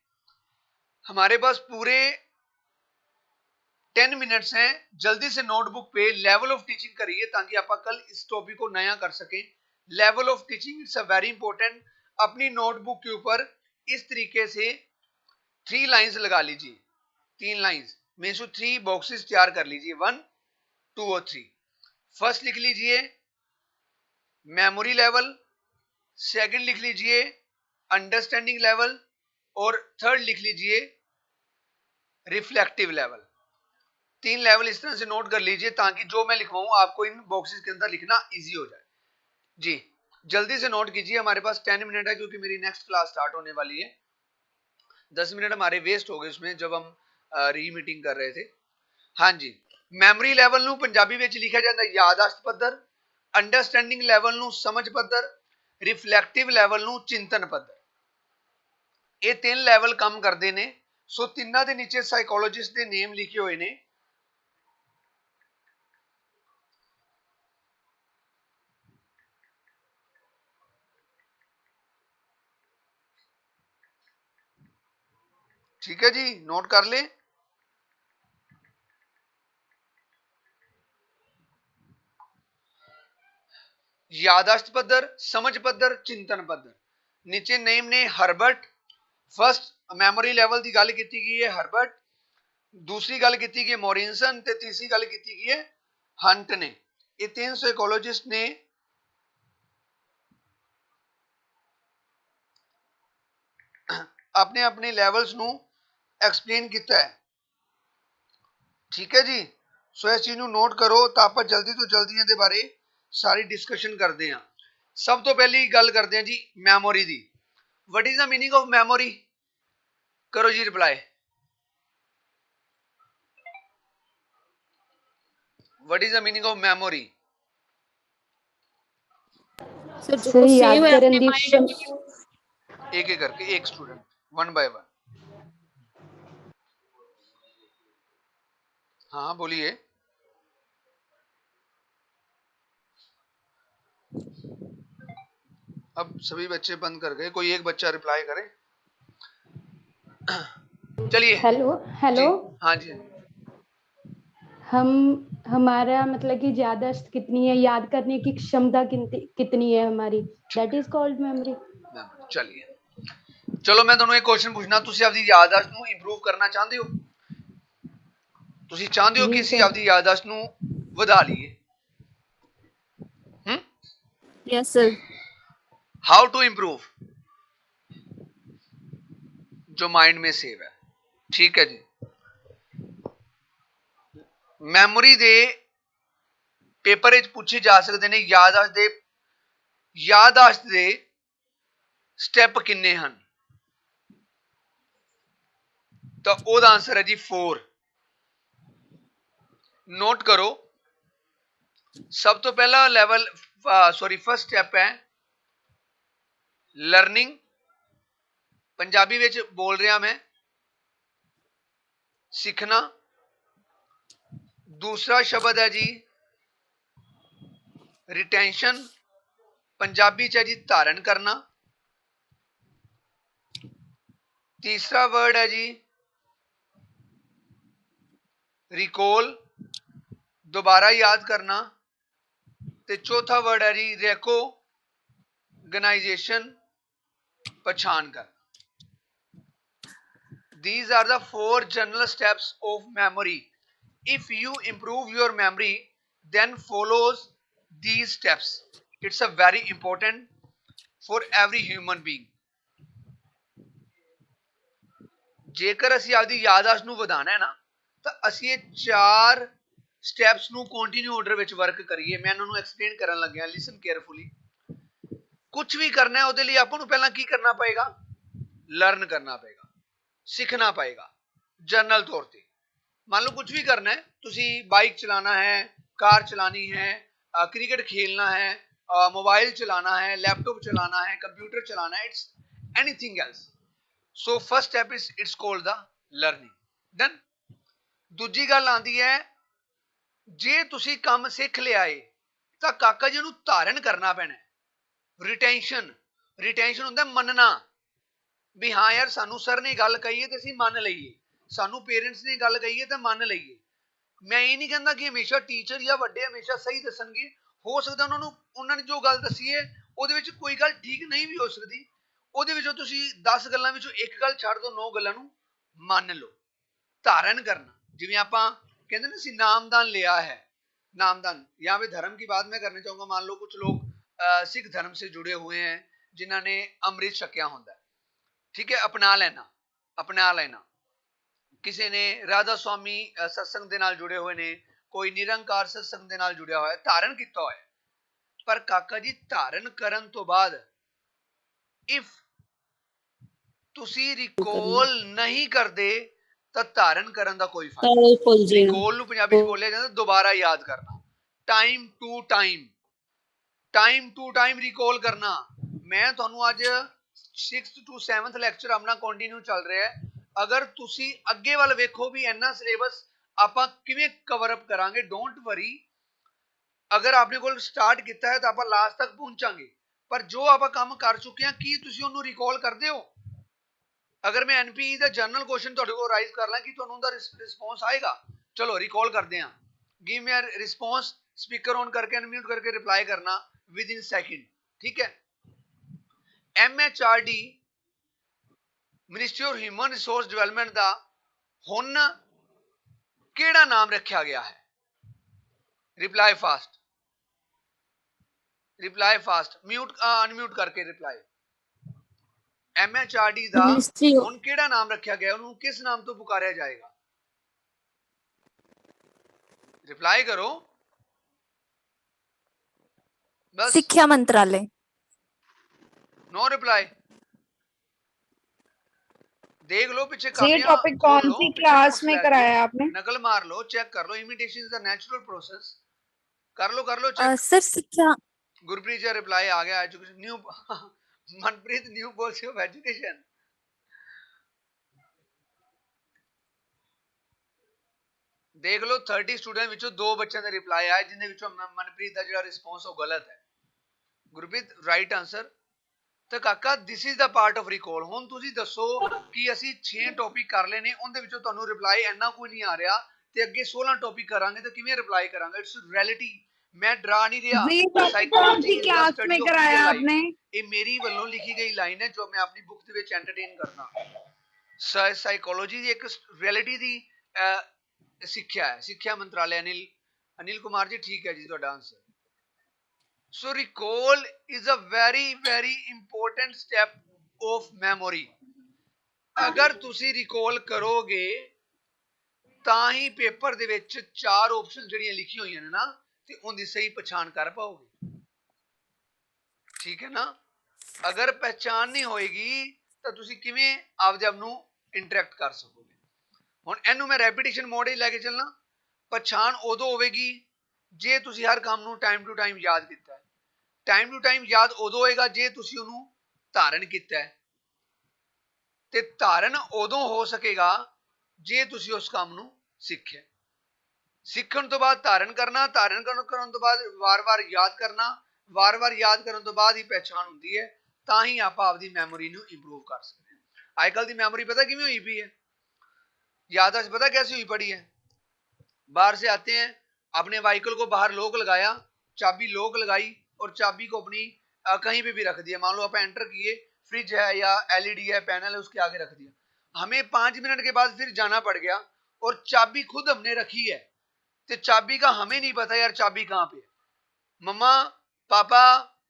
[SPEAKER 3] हमारे पास पूरे 10 मिनट्स हैं, जल्दी से नोटबुक पे लेवल ऑफ टीचिंग करिए ताकि आप कल इस टॉपिक को नया कर सकें। Level of teaching it's a very important. अपनी नोटबुक के ऊपर इस तरीके से 3 लाइंस लगा लीजिए, 3 लाइंस में से 3 बॉक्सेस तैयार कर लीजिए, 1, 2 और 3। फर्स्ट लिख लीजिए मेमोरी लेवल, सेकंड लिख लीजिए अंडरस्टैंडिंग लेवल और थर्ड लिख लीजिए रिफ्लेक्टिव लेवल। 3 लेवल इस तरह से नोट कर लीजिए ताकि जो मैं लिखवाऊं आपको इन बॉक्सेस के अंदर लिखना इजी हो जाए। जी जल्दी से नोट कीजिए, हमारे पास 10 मिनट है क्योंकि मेरी नेक्स्ट क्लास स्टार्ट होने वाली है। 10 मिनट हमारे वेस्ट हो गए उसमें जब हम री मीटिंग कर रहे थे। हाँ जी, मैमोरी लेवल नू पंजाबी विच लिखा जाता है यादाश्त पद्धर, अंडरस्टैंडिंग लेवल नू समझ पद्धर, रिफ्लेक्टिव लेवल नू चिंतन पद्धर। ये 3 लेवल काम करते ने। सो तिन्ना दे नीचे साइकोलॉजिस्ट दे नेम लिखे हुए ने। ठीक है जी, नोट कर ले। यादाश्त पद्धर, समझ पद्धर, चिंतन पद्धर। नीचे नेम ने हर्बर्ट, फर्स्ट मैमोरी लेवल की गल की गई है हर्बर्ट, दूसरी गल की गई मोरिंसन ते तीसरी गल की गई है हंट ने। ये 3 साइकोलॉजिस्ट ने अपने अपने लेवल्स नू एक्सप्लेन किया है। ठीक है जी। सो इस चीज नोट करो तो आप जल्दी तो जल्दी इहदे बारे सारी डिस्कशन करते हैं। सब तो पहली गल करते हैं जी मैमोरी दी। What is the meaning of memory? करो जी reply. What is the meaning of memory?
[SPEAKER 6] Sir जो
[SPEAKER 1] सर
[SPEAKER 6] कुछ सेव
[SPEAKER 1] याद
[SPEAKER 6] है
[SPEAKER 1] करन
[SPEAKER 6] अपने
[SPEAKER 1] दी
[SPEAKER 6] माइंड में।
[SPEAKER 3] एक एक करके एक स्टूडेंट, वन बाय वन। हाँ बोलिए। अब सभी बच्चे बंद कर गए, कोई एक बच्चा रिप्लाई करे। चलिए
[SPEAKER 1] हेलो हेलो।
[SPEAKER 3] जी। हाँ जी।
[SPEAKER 1] हम हमारा मतलब कि याददाश्त कितनी है, याद करने की क्षमता कितनी है हमारी, दैट इज कॉल्ड मेमोरी।
[SPEAKER 3] चलिए चलो मैं ਤੁਹਾਨੂੰ ਇੱਕ ਕੁਐਸਚਨ ਪੁੱਛਣਾ, ਤੁਸੀਂ ਆਪਦੀ ਯਾਦਦਾਸ਼ਤ ਨੂੰ ਇੰਪਰੂਵ ਕਰਨਾ ਚਾਹੁੰਦੇ ਹੋ? ਤੁਸੀਂ ਚਾਹੁੰਦੇ ਹੋ
[SPEAKER 1] जी
[SPEAKER 3] ਕਿ ਅਸੀਂ
[SPEAKER 1] सर।
[SPEAKER 3] ਆਪਦੀ ਯਾਦਦਾਸ਼ਤ ਨੂੰ ਵਧਾ ਲਈਏ?
[SPEAKER 6] Yes sir.
[SPEAKER 3] How to improve? जो माइंड में सेव है। ठीक है जी। मैमोरी दे पेपर विच पूछे जा सकते हैं याददाश्त दे स्टेप किन्ने हैं? तो ओदा आंसर है जी 4। नोट करो। सब तो पहला लेवल फर्स्ट स्टेप है लर्निंग। पंजाबी विच बोल रहा मैं, सीखना। दूसरा शब्द है जी रिटेंशन, पंजाबी च है जी धारण करना। तीसरा वर्ड है जी रिकॉल, दोबारा याद करना। ते चौथा वर्ड है जी रिकॉग्नाइजेशन, पहचान कर। These are the 4 general steps of memory. If you improve your memory, then follows these steps. It's a very important for every human being. ਜੇਕਰ ਅਸੀਂ ਆਪਦੀ ਯਾਦਦਾਸ਼ਤ ਨੂੰ ਵਧਾਣਾ ਹੈ ਨਾ ਤਾਂ ਅਸੀਂ ਇਹ 4 ਸਟੈਪਸ ਨੂੰ ਕੰਟੀਨਿਊ ਆਰਡਰ ਵਿੱਚ ਵਰਕ ਕਰੀਏ। ਮੈਂ ਇਹਨਾਂ ਨੂੰ ਐਕਸਪਲੇਨ ਕਰਨ ਲੱਗਿਆ, ਲਿਸਨ ਕੇਅਰਫੁਲੀ। ਕੁਝ ਵੀ ਕਰਨਾ ਹੈ ਉਹਦੇ ਲਈ ਆਪਾਂ ਨੂੰ ਪਹਿਲਾਂ ਕੀ ਕਰਨਾ ਪਏਗਾ? ਲਰਨ ਕਰਨਾ ਪਏਗਾ, सीखना पएगा। जनरल तौर पे मान लो कुछ भी करना है, तुसी बाइक चलाना है, कार चलानी है, क्रिकेट खेलना है, मोबाइल चलाना है, लैपटॉप चलाना है, कंप्यूटर चलाना है, it's anything else. So first step is it's called the learning. Done. दूजी गल आंदी है, जे तुसी काम सीख लिया है तो काका जी नूं धारण करना पैना है। रिटेंशन, रिटेंशन हुंदा मनना भी हाँ यार सानू सर ने गल कही है तो असीं मन लईए, सानू पेरेंट्स ने गल कही है तो मन लईए। मैं ये नहीं कहता कि हमेशा टीचर या वड्डे हमेशा सही दसणगे, हो सकदा उन्होंने जो गल दसी है ਉਹਦੇ ਵਿੱਚ कोई गल ठीक नहीं भी हो सकती। ਉਹਦੇ ਵਿੱਚੋਂ ਤੁਸੀਂ 10 ਗੱਲਾਂ ਵਿੱਚੋਂ ਇੱਕ ਗੱਲ ਛੱਡ ਦੋ, 9 ਗੱਲਾਂ ਨੂੰ ਮੰਨ ਲਓ। ਧਾਰਨ ਕਰਨਾ, ਜਿਵੇਂ ਆਪਾਂ ਕਹਿੰਦੇ ਨਾ ਅਸੀਂ नामदान लिया है, नामदान। यहाँ पे धर्म की बात मैं करना चाहूंगा। मान लो कुछ लोग सिख धर्म से जुड़े हुए हैं जिन्होंने अमृत छकिया होता है, ठीक है, अपना लेना। किसी ने राधा स्वामी सत्संग दे नाल जुड़े हुए ने, कोई निरंकार सत्संग दे नाल जुड़िया हुआ है, धारण किया हुआ है। पर काका जी धारण करन तो बाद इफ तुसी रिकॉल नहीं करते तो धारण करन दा कोई फायदा नहीं। रिकॉल नूं पंजाबी च बोलिया जांदा दोबारा याद करना, टाइम टू टाइम रिकॉल करना। मैं तुहानूं अज 6th to 7th ਲੈਕਚਰ ਆਪਣਾ ਕੰਟੀਨਿਊ ਚੱਲ ਰਿਹਾ ਹੈ। ਅਗਰ ਤੁਸੀਂ ਅੱਗੇ ਵੱਲ ਵੇਖੋ ਵੀ ਇੰਨਾ ਸਿਲੇਬਸ ਆਪਾਂ ਕਿਵੇਂ ਕਵਰ ਅਪ ਕਰਾਂਗੇ, ਡੋਂਟ ਵਰੀ। ਅਗਰ ਆਪਣੇ ਕੋਲ ਸਟਾਰਟ ਕੀਤਾ ਹੈ ਤਾਂ ਆਪਾਂ ਲਾਸਟ ਤੱਕ ਪਹੁੰਚਾਂਗੇ। ਪਰ ਜੋ ਆਪਾਂ ਕੰਮ ਕਰ ਚੁੱਕੇ ਹਾਂ, ਕੀ ਤੁਸੀਂ ਉਹਨੂੰ ਰਿਕਾਲ ਕਰਦੇ ਹੋ? ਅਗਰ ਮੈਂ ਐਨਪੀਈ ਦਾ ਜਨਰਲ ਕੁਐਸਚਨ ਤੁਹਾਡੇ ਕੋਲ ਰਾਈਜ਼ ਕਰ ਲਾਂ, ਕਿ ਤੁਹਾਨੂੰ ਉਹਦਾ ਰਿਸਪੌਂਸ ਆਏਗਾ? ਚਲੋ ਰਿਕਾਲ ਕਰਦੇ ਹਾਂ। Give me response, speaker on करके अनम्यूट करके रिप्लाई करना विद इन सेकंड, ठीक है। MHRD ministry of human resource development का हुण केड़ा नाम रखा गया है? रिप्लाई फास्ट, म्यूट अनम्यूट करके रिप्लाई। MHRD का हुण केड़ा नाम रखा गया, उन्होंने किस नाम तो पुकारा जाएगा? रिप्लाई करो बस।
[SPEAKER 5] शिक्षा मंत्रालय।
[SPEAKER 3] No reply. देख लो पीछे
[SPEAKER 7] ये
[SPEAKER 3] कापियां
[SPEAKER 7] टॉपिक
[SPEAKER 3] खोल
[SPEAKER 7] कौन
[SPEAKER 3] लो,
[SPEAKER 7] सी
[SPEAKER 3] पीछे
[SPEAKER 7] क्लास
[SPEAKER 3] नोट्स
[SPEAKER 7] में
[SPEAKER 3] ले
[SPEAKER 7] कराया आपने?
[SPEAKER 3] नकल मार लो, चेक कर लो। Imitation is the natural process. कर लो चेक।
[SPEAKER 5] सर शिक्षा।
[SPEAKER 3] गुरप्रीत जी रिप्लाई आ गया। Education new Manpreet new policy of education. देख लो 30 स्टूडेंट विचों 2 बच्चों का रिप्लाई आया जिन्हें विचों मनप्रीत का जो रिस्पॉन्स वो गलत है। Gurpreet right answer. तो काका this is the part of recall. हुण तुसीं दसो कि असीं 6 टॉपिक कर लेने, उनदे विचों तुहानूं रिप्लाई इन्ना कोई नहीं आ रहा ते अगे 16 टॉपिक करांगे तो किवें रिप्लाई करांगे? It's reality. मैं डरा नहीं रहा।
[SPEAKER 7] ये टॉपिक कौन
[SPEAKER 3] साइकोलॉजी
[SPEAKER 7] सी
[SPEAKER 3] इज द
[SPEAKER 7] क्लास
[SPEAKER 3] स्टडी
[SPEAKER 7] में
[SPEAKER 3] ऑफ
[SPEAKER 7] कराया
[SPEAKER 3] रियल लाइफ।
[SPEAKER 7] आपने?
[SPEAKER 3] ये मेरी ਵੱਲੋਂ लिखी गई लाइन है जो मैं अपनी बुक ਦੇ ਵਿੱਚ एंटरटेन करना। साइकोलॉजी ਦੀ ਇੱਕ ਰਿयलिटी ਦੀ ਸਿੱਖਿਆ ਹੈ। ਸਿੱਖਿਆ ਮੰਤਰਾਲੇ अनिल कुमार जी ठीक है जी ਤੁਹਾਡਾ answer. So recall is a very important step of memory. अगर तुसी recall करोगे ਤਾਂ ਹੀ ਪੇਪਰ ਦੇ ਵਿੱਚ 4 ਆਪਸ਼ਨ ਜਿਹੜੀਆਂ ਲਿਖੀ ਹੋਈਆਂ ਨੇ ਨਾ ਤੇ ਉਹਦੀ ਸਹੀ ਪਛਾਣ ਕਰ ਪਾਓਗੇ। ਠੀਕ ਹੈ ਨਾ? ਅਗਰ ਪਛਾਣ ਨਹੀਂ ਹੋਏਗੀ ਤਾਂ ਤੁਸੀਂ ਕਿਵੇਂ ਆਪਦੇ ਆਪ ਨੂੰ ਇੰਟਰੈਕਟ ਕਰ ਸਕੋਗੇ? ਹੁਣ ਇਹਨੂੰ ਮੈਂ ਰੈਪੀਟੀਸ਼ਨ ਮੋਡ ਹੀ ਲੈ ਕੇ ਚੱਲਣਾ। ਪਛਾਣ ਉਦੋਂ ਹੋਵੇਗੀ ਜੇ ਤੁਸੀਂ ਹਰ ਕੰਮ ਨੂੰ ਟਾਈਮ ਟੂ ਟਾਈਮ ਯਾਦ ਕੀਤਾ ਹੈ। टाइम टू टाइम याद उदों होएगा जे तुसी उन्हों धारण किया है, ते धारण उदों हो सकेगा जे तुसी उस काम नूं सीखिया। सीखण तो बाद धारण करना, धारण करन तो बाद वार वार याद करना, वार वार याद करन तो बाद ही पहचान हुंदी है। तां ही आपां आपदी मैमोरी नूं इंप्रूव कर सकते हैं। अजकल दी मैमोरी पता किवें होई पई है? याददाश्त पता कैसी हुई पड़ी है? बाहर से आते हैं, अपने व्हीकल को बाहर लॉक लगाया, चाबी लॉक लगाई और चाबी को अपनी कहीं पे भी रख दिया। मान लो आप एंटर किए, फ्रिज है या एलईडी है, पैनल है, उसके आगे रख दिया। हमें 5 मिनट के बाद फिर जाना पड़ गया और चाबी खुद हमने रखी है तो चाबी का हमें नहीं पता यार चाबी कहाँ पे है। मम्मा पापा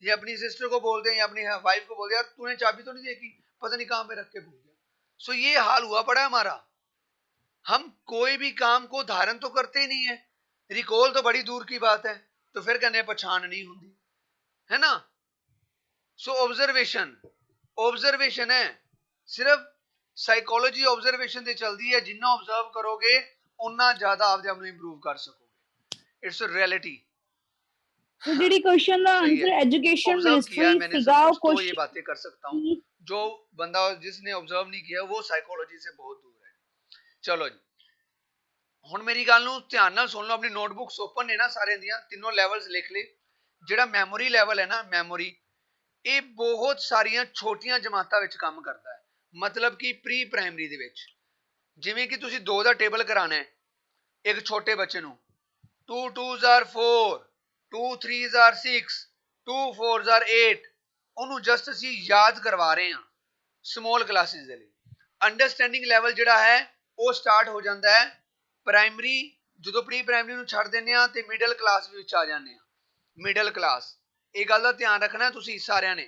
[SPEAKER 3] या अपनी सिस्टर को बोलते हैं या अपनी वाइफ को बोलते हैं, यार तूने चाबी तो नहीं देखी, पता नहीं कहाँ पे रख के भूल गया। सो ये हाल हुआ पड़ा है हमारा। हम कोई भी काम को धारण तो करते ही नहीं है, रिकॉल तो बड़ी दूर की बात है, तो फिर कहने पहचान नहीं होती है ना। सो ऑब्जर्वेशन है, सिर्फ साइकोलॉजी ऑब्जर्वेशन से चलती है। जिन्ना ऑब्जर्व करोगे उन्ना ज्यादा आप इंप्रूव कर सकोगे। It's a reality.
[SPEAKER 7] तो जेडी क्वेश्चन दा आंसर एजुकेशन मिनिस्ट्री सीगा वो
[SPEAKER 3] तो ये बातें कर सकता हूं। जो बंदा जिसने ऑब्जर्व नहीं किया वो साइकोलॉजी से बहुत दूर है। चलो जी हुण मेरी गल नूं ध्यान नाल सुन लो। अपनी नोटबुक्स ओपन ने ना सारे दियां, तीनों लैवल्स लिख ले। ਜਿਹੜਾ ਮੈਮੋਰੀ ਲੈਵਲ ਹੈ ਨਾ, ਮੈਮੋਰੀ ਇਹ ਬਹੁਤ ਸਾਰੀਆਂ ਛੋਟੀਆਂ ਜਮਾਤਾਂ ਵਿੱਚ ਕੰਮ ਕਰਦਾ ਹੈ। ਮਤਲਬ ਕਿ ਪ੍ਰੀ ਪ੍ਰਾਇਮਰੀ ਦੇ ਵਿੱਚ ਜਿਵੇਂ ਕਿ ਤੁਸੀਂ 2 ਦਾ ਟੇਬਲ ਕਰਾਣਾ ਹੈ ਇੱਕ ਛੋਟੇ ਬੱਚੇ ਨੂੰ, 2 2s are 4, 2 3s are 6, 2 4s are 8, ਉਹਨੂੰ ਜਸਟ ਅਸੀਂ ਯਾਦ ਕਰਵਾ ਰਹੇ ਹਾਂ ਸਮੋਲ ਕਲਾਸਿਸ ਦੇ ਲਈ। ਅੰਡਰਸਟੈਂਡਿੰਗ ਲੈਵਲ ਜਿਹੜਾ ਹੈ ਉਹ ਸਟਾਰਟ ਹੋ ਜਾਂਦਾ ਹੈ ਪ੍ਰਾਇਮਰੀ, ਜਦੋਂ ਪ੍ਰੀ ਪ੍ਰਾਇਮਰੀ ਨੂੰ ਛੱਡ ਦਿੰਦੇ ਆ ਤੇ ਮਿਡਲ ਕਲਾਸ ਵਿੱਚ ਆ ਜਾਂਦੇ ਆ। मिडल क्लास ये गल का ध्यान रखना तुसी सारियां ने।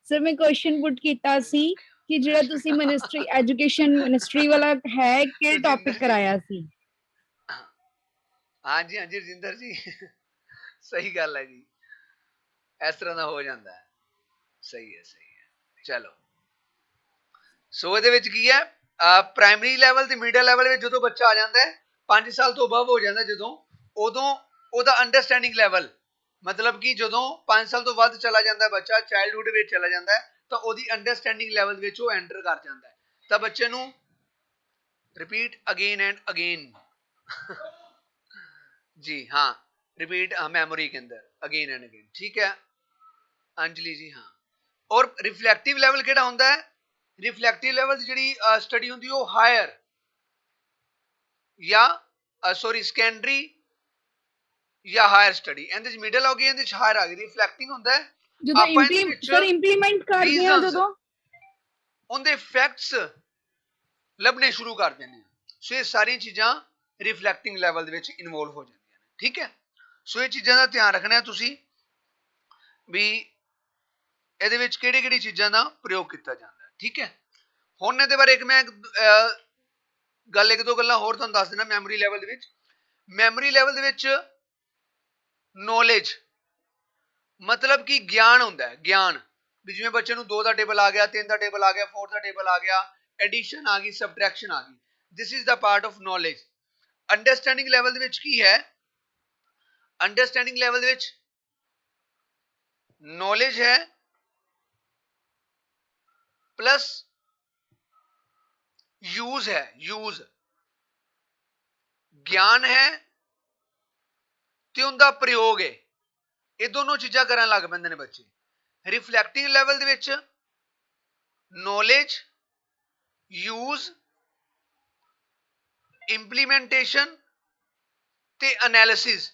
[SPEAKER 7] सर मैं क्वेश्चन पुट कीता सी कि जेड़ा तुसी मिनिस्ट्री एजुकेशन मिनिस्ट्री वाला है के टॉपिक कराया सी?
[SPEAKER 3] हां जी रजिंदर जी सही गल है जी, इस तरह का हो जाता है। सही है चलो। सो ਇਹਦੇ ਵਿੱਚ ਕੀ ਹੈ ਪ੍ਰਾਇਮਰੀ ਲੈਵਲ ਤੇ ਮਿਡਲ ਲੈਵਲ ਵਿੱਚ ਜਦੋਂ ਬੱਚਾ ਆ ਜਾਂਦਾ ਹੈ 5 ਸਾਲ ਤੋਂ ਅਬਵ ਹੋ ਜਾਂਦਾ, ਜਦੋਂ ਉਦੋਂ ਉਹਦਾ ਅੰਡਰਸਟੈਂਡਿੰਗ ਲੈਵਲ ਮਤਲਬ ਕਿ ਜਦੋਂ 5 ਸਾਲ ਤੋਂ ਵੱਧ ਚਲਾ ਜਾਂਦਾ ਬੱਚਾ, ਚਾਈਲਡਹੁੱਡ ਵਿੱਚ ਚਲਾ ਜਾਂਦਾ ਹੈ ਤਾਂ ਉਹਦੀ ਅੰਡਰਸਟੈਂਡਿੰਗ ਲੈਵਲ ਵਿੱਚ ਉਹ ਐਂਟਰ ਕਰ ਜਾਂਦਾ ਹੈ। ਤਾਂ ਬੱਚੇ ਨੂੰ ਰਿਪੀਟ ਅਗੇਨ ਐਂਡ ਅਗੇਨ जी हाँ रिपीट मेमोरी के अंदर अगेन एंड अगेन। ठीक है अंजलि जी हाँ। और रिफ्लैक्टिव लेवल केड़ा होंदा है? रिफ्लैक्टिव लेवल जिहड़ी स्टडी हुंदी है वो हायर या सॉरी सैकेंडरी या हायर स्टडी, इहदे च मिडल हो गई, इहदे च हायर आ गई। रिफ्लैक्टिंग होंदा है
[SPEAKER 7] ਜਦੋਂ ਸਰ ਇੰਪਲੀਮੈਂਟ ਕਰਦੇ ਆ ਜਦੋਂ
[SPEAKER 3] ਉਹਦੇ ਇਫੈਕਟਸ ਲੱਭਣੇ ਸ਼ੁਰੂ ਕਰ ਦਿੰਦੇ ਆ। ਸੋ ਇਹ ਸਾਰੀਆਂ ਚੀਜ਼ਾਂ ਰਿਫਲੈਕਟਿੰਗ ਲੈਵਲ ਦੇ ਵਿੱਚ ਇਨਵੋਲਵ ਹੋ ਜਾਂਦੀਆਂ ਨੇ। ਠੀਕ ਹੈ, ਸੋ ਇਹ ਚੀਜ਼ਾਂ ਦਾ ਧਿਆਨ ਰੱਖਣਾ ਹੈ ਤੁਸੀਂ ਵੀ ਇਹਦੇ ਵਿੱਚ ਕਿਹੜੀ ਚੀਜ਼ਾਂ ਦਾ ਪ੍ਰਯੋਗ ਕੀਤਾ ਜਾਂਦਾ ਹੈ। ਠੀਕ ਹੈ, ਹੁਣ ਇਹਦੇ ਬਾਰੇ ਇੱਕ ਮੈਂ ਗੱਲ ਇੱਕ ਦੋ ਗੱਲਾਂ ਹੋਰ ਤੁਹਾਨੂੰ ਦੱਸ ਦੇਣਾ। ਮੈਮਰੀ ਲੈਵਲ ਦੇ ਵਿੱਚ, ਮੈਮਰੀ ਲੈਵਲ ਦੇ ਵਿੱਚ ਨੌਲੇਜ ਮਤਲਬ ਕਿ ਗਿਆਨ ਹੁੰਦਾ ਹੈ। ਗਿਆਨ ਵੀ ਜਿਵੇਂ ਬੱਚੇ ਨੂੰ 2 ਦਾ ਟੇਬਲ ਆ ਗਿਆ, 3 ਦਾ ਟੇਬਲ ਆ ਗਿਆ, 4 ਦਾ ਟੇਬਲ ਆ ਗਿਆ, ਐਡੀਸ਼ਨ ਆ ਗਈ, ਸਬਟ੍ਰੈਕਸ਼ਨ ਆ ਗਈ। This is the part of knowledge. Understanding level ਦੇ ਵਿੱਚ ਕੀ ਹੈ? ਅੰਡਰਸਟੈਂਡਿੰਗ ਲੈਵਲ ਦੇ ਵਿੱਚ ਨੌਲੇਜ ਹੈ प्लस यूज है, यूज ज्ञान है ते उनका प्रयोग है। ये दोनों चीज़ां करन लग पैंदे ने बच्चे। रिफ्लैक्टिंग लैवल दे विच नॉलेज, यूज, इंप्लीमेंटेशन ते एनालिसिस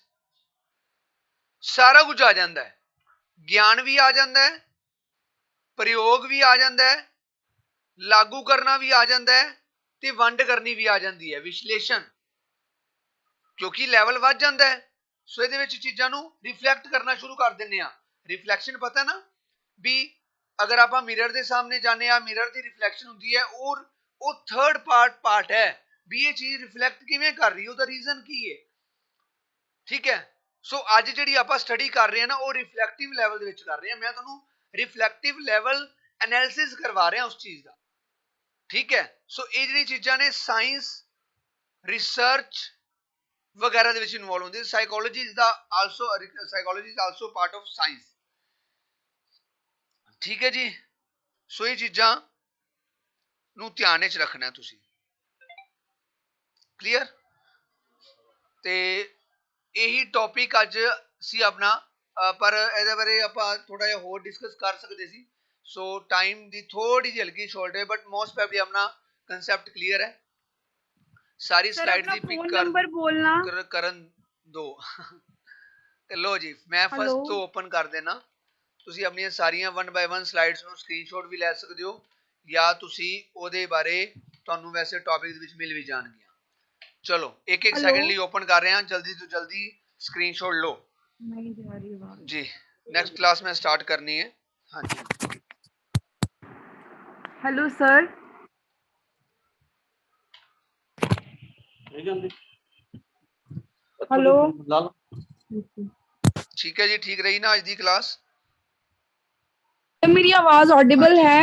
[SPEAKER 3] सारा कुछ आ जाता है। ज्ञान भी आ जाता है, प्रयोग भी आ जाता है, लागू करना भी आ जाता है ते वंड करनी भी आ जाती है, विश्लेषण। क्योंकि लैवल वध जाता है सो इहदे विच चीज़ां नूं रिफ्लैक्ट करना शुरू कर दिंदे आ। रिफ्लैक्शन पता ना भी अगर आप मिरर के सामने जाने आ, मिरर की रिफ्लैक्शन होंदी है और वो थर्ड पार्ट है भी ये चीज़ रिफ्लैक्ट किवें कर रही है, उसका रीजन की है। ठीक है, सो अज जिहड़ी आपां स्टडी कर रहे हैं ना वो रिफ्लैक्टिव लैवल दे विच कर रहे हैं। मैं तुहानूं रिफ्लैक्टिव लैवल एनालिसिस करवा रहा उस चीज़ का। ठीक है, सो ये जी चीज़ां ने साइंस रिसर्च वगैरह दे विच इन्वॉल्व होंदी। Psychology is the also, psychology is also part of science. ठीक है जी, सो ये चीज़ां नूं ध्यान विच रखना तुसीं। क्लीयर? ते यही टॉपिक अज सी अपना, पर इहदे बारे आपां थोड़ा जिहा होर डिस्कस कर सकदे सी। सो टाइम की थोड़ी जी हल्की शॉर्ट है, बट मोस्ट प्रॉबेबली अपना कंसेप्ट क्लियर है। सारी स्लाइड दी पिक करन दो। लो जी, मैं फर्स्ट तो ओपन कर देना। तुसी अपनी सारियां 1 बाय 1 स्लाइड्स नूं स्क्रीनशॉट भी लै सकदे हो या तुसी ओदे बारे तुहानूं वैसे टॉपिक दे विच मिल भी जाणगियां। चलो एक एक सेकंड लिए ओपन कर रहे हैं, जल्दी तो जल्दी स्क्रीनशॉट लो। नहीं जा रही बात जी। नेक्स्ट क्लास में स्टार्ट करनी है। हाँ जी,
[SPEAKER 7] हेलो सर। हेलो,
[SPEAKER 3] ठीक है जी, ठीक रही ना आज दी क्लास?
[SPEAKER 7] मेरी आवाज ऑडिबल है?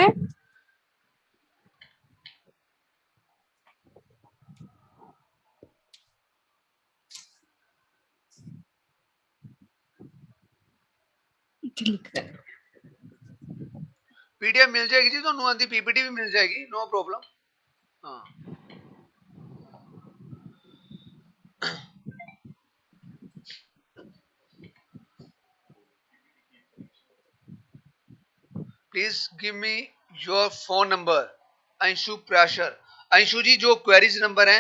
[SPEAKER 3] पीडीएफ मिल जाएगी जी तुहानूं, आंदी पीपीटी भी मिल जाएगी, नो प्रॉब्लम। हाँ, please give me your phone number. Anshu प्रेशर। अंशु जी जो क्वेरीज नंबर है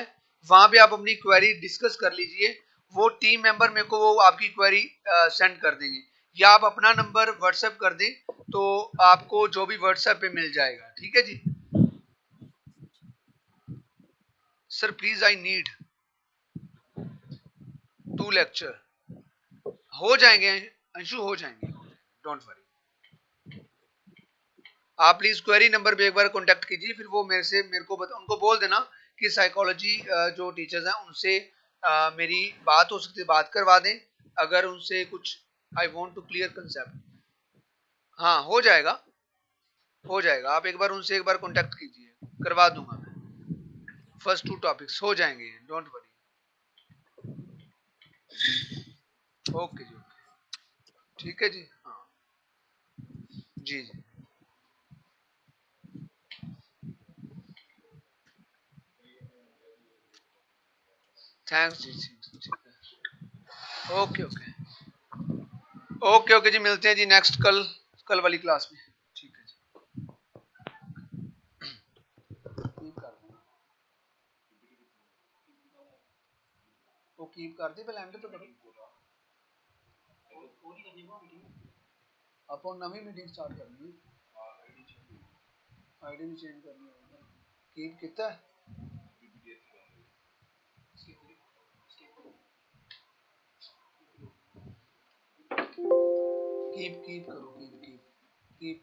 [SPEAKER 3] वहां पे आप अपनी क्वेरी डिस्कस कर लीजिए। वो टीम मेंबर मेरे को वो आपकी क्वेरी सेंड कर देंगे, या आप अपना नंबर व्हाट्सएप कर दें तो आपको जो भी व्हाट्सएप पे मिल जाएगा। ठीक है जी sir, please I need 2 lecture. हो जाएंगे अंशु, हो जाएंगे, डोंट वरी। आप प्लीज क्वेरी नंबर पे एक बार कांटेक्ट कीजिए, फिर वो मेरे को उनको बोल देना कि साइकोलॉजी जो टीचर्स हैं उनसे मेरी बात हो सकती है, बात करवा दें अगर उनसे कुछ। I want to clear concept. हाँ हो जाएगा, हो जाएगा। आप एक बार उनसे एक बार कांटेक्ट कीजिए, करवा दूंगा मैं। फर्स्ट 2 टॉपिक्स हो जाएंगे, डोंट वरी। ओके जी, ओके, ठीक है जी। हाँ जी जी, थैंक्स जी, ठीक है। ओके ओके ओके ओके जी, मिलते हैं जी नेक्स्ट कल वाली क्लास में। ठीक है जी, वो कीप कर दे, पहले एंड तो करो। आप नवी मीटिंग स्टार्ट करनी है, आईडी भी चेंज करनी है। कीप कितना है? कीप करो, कीप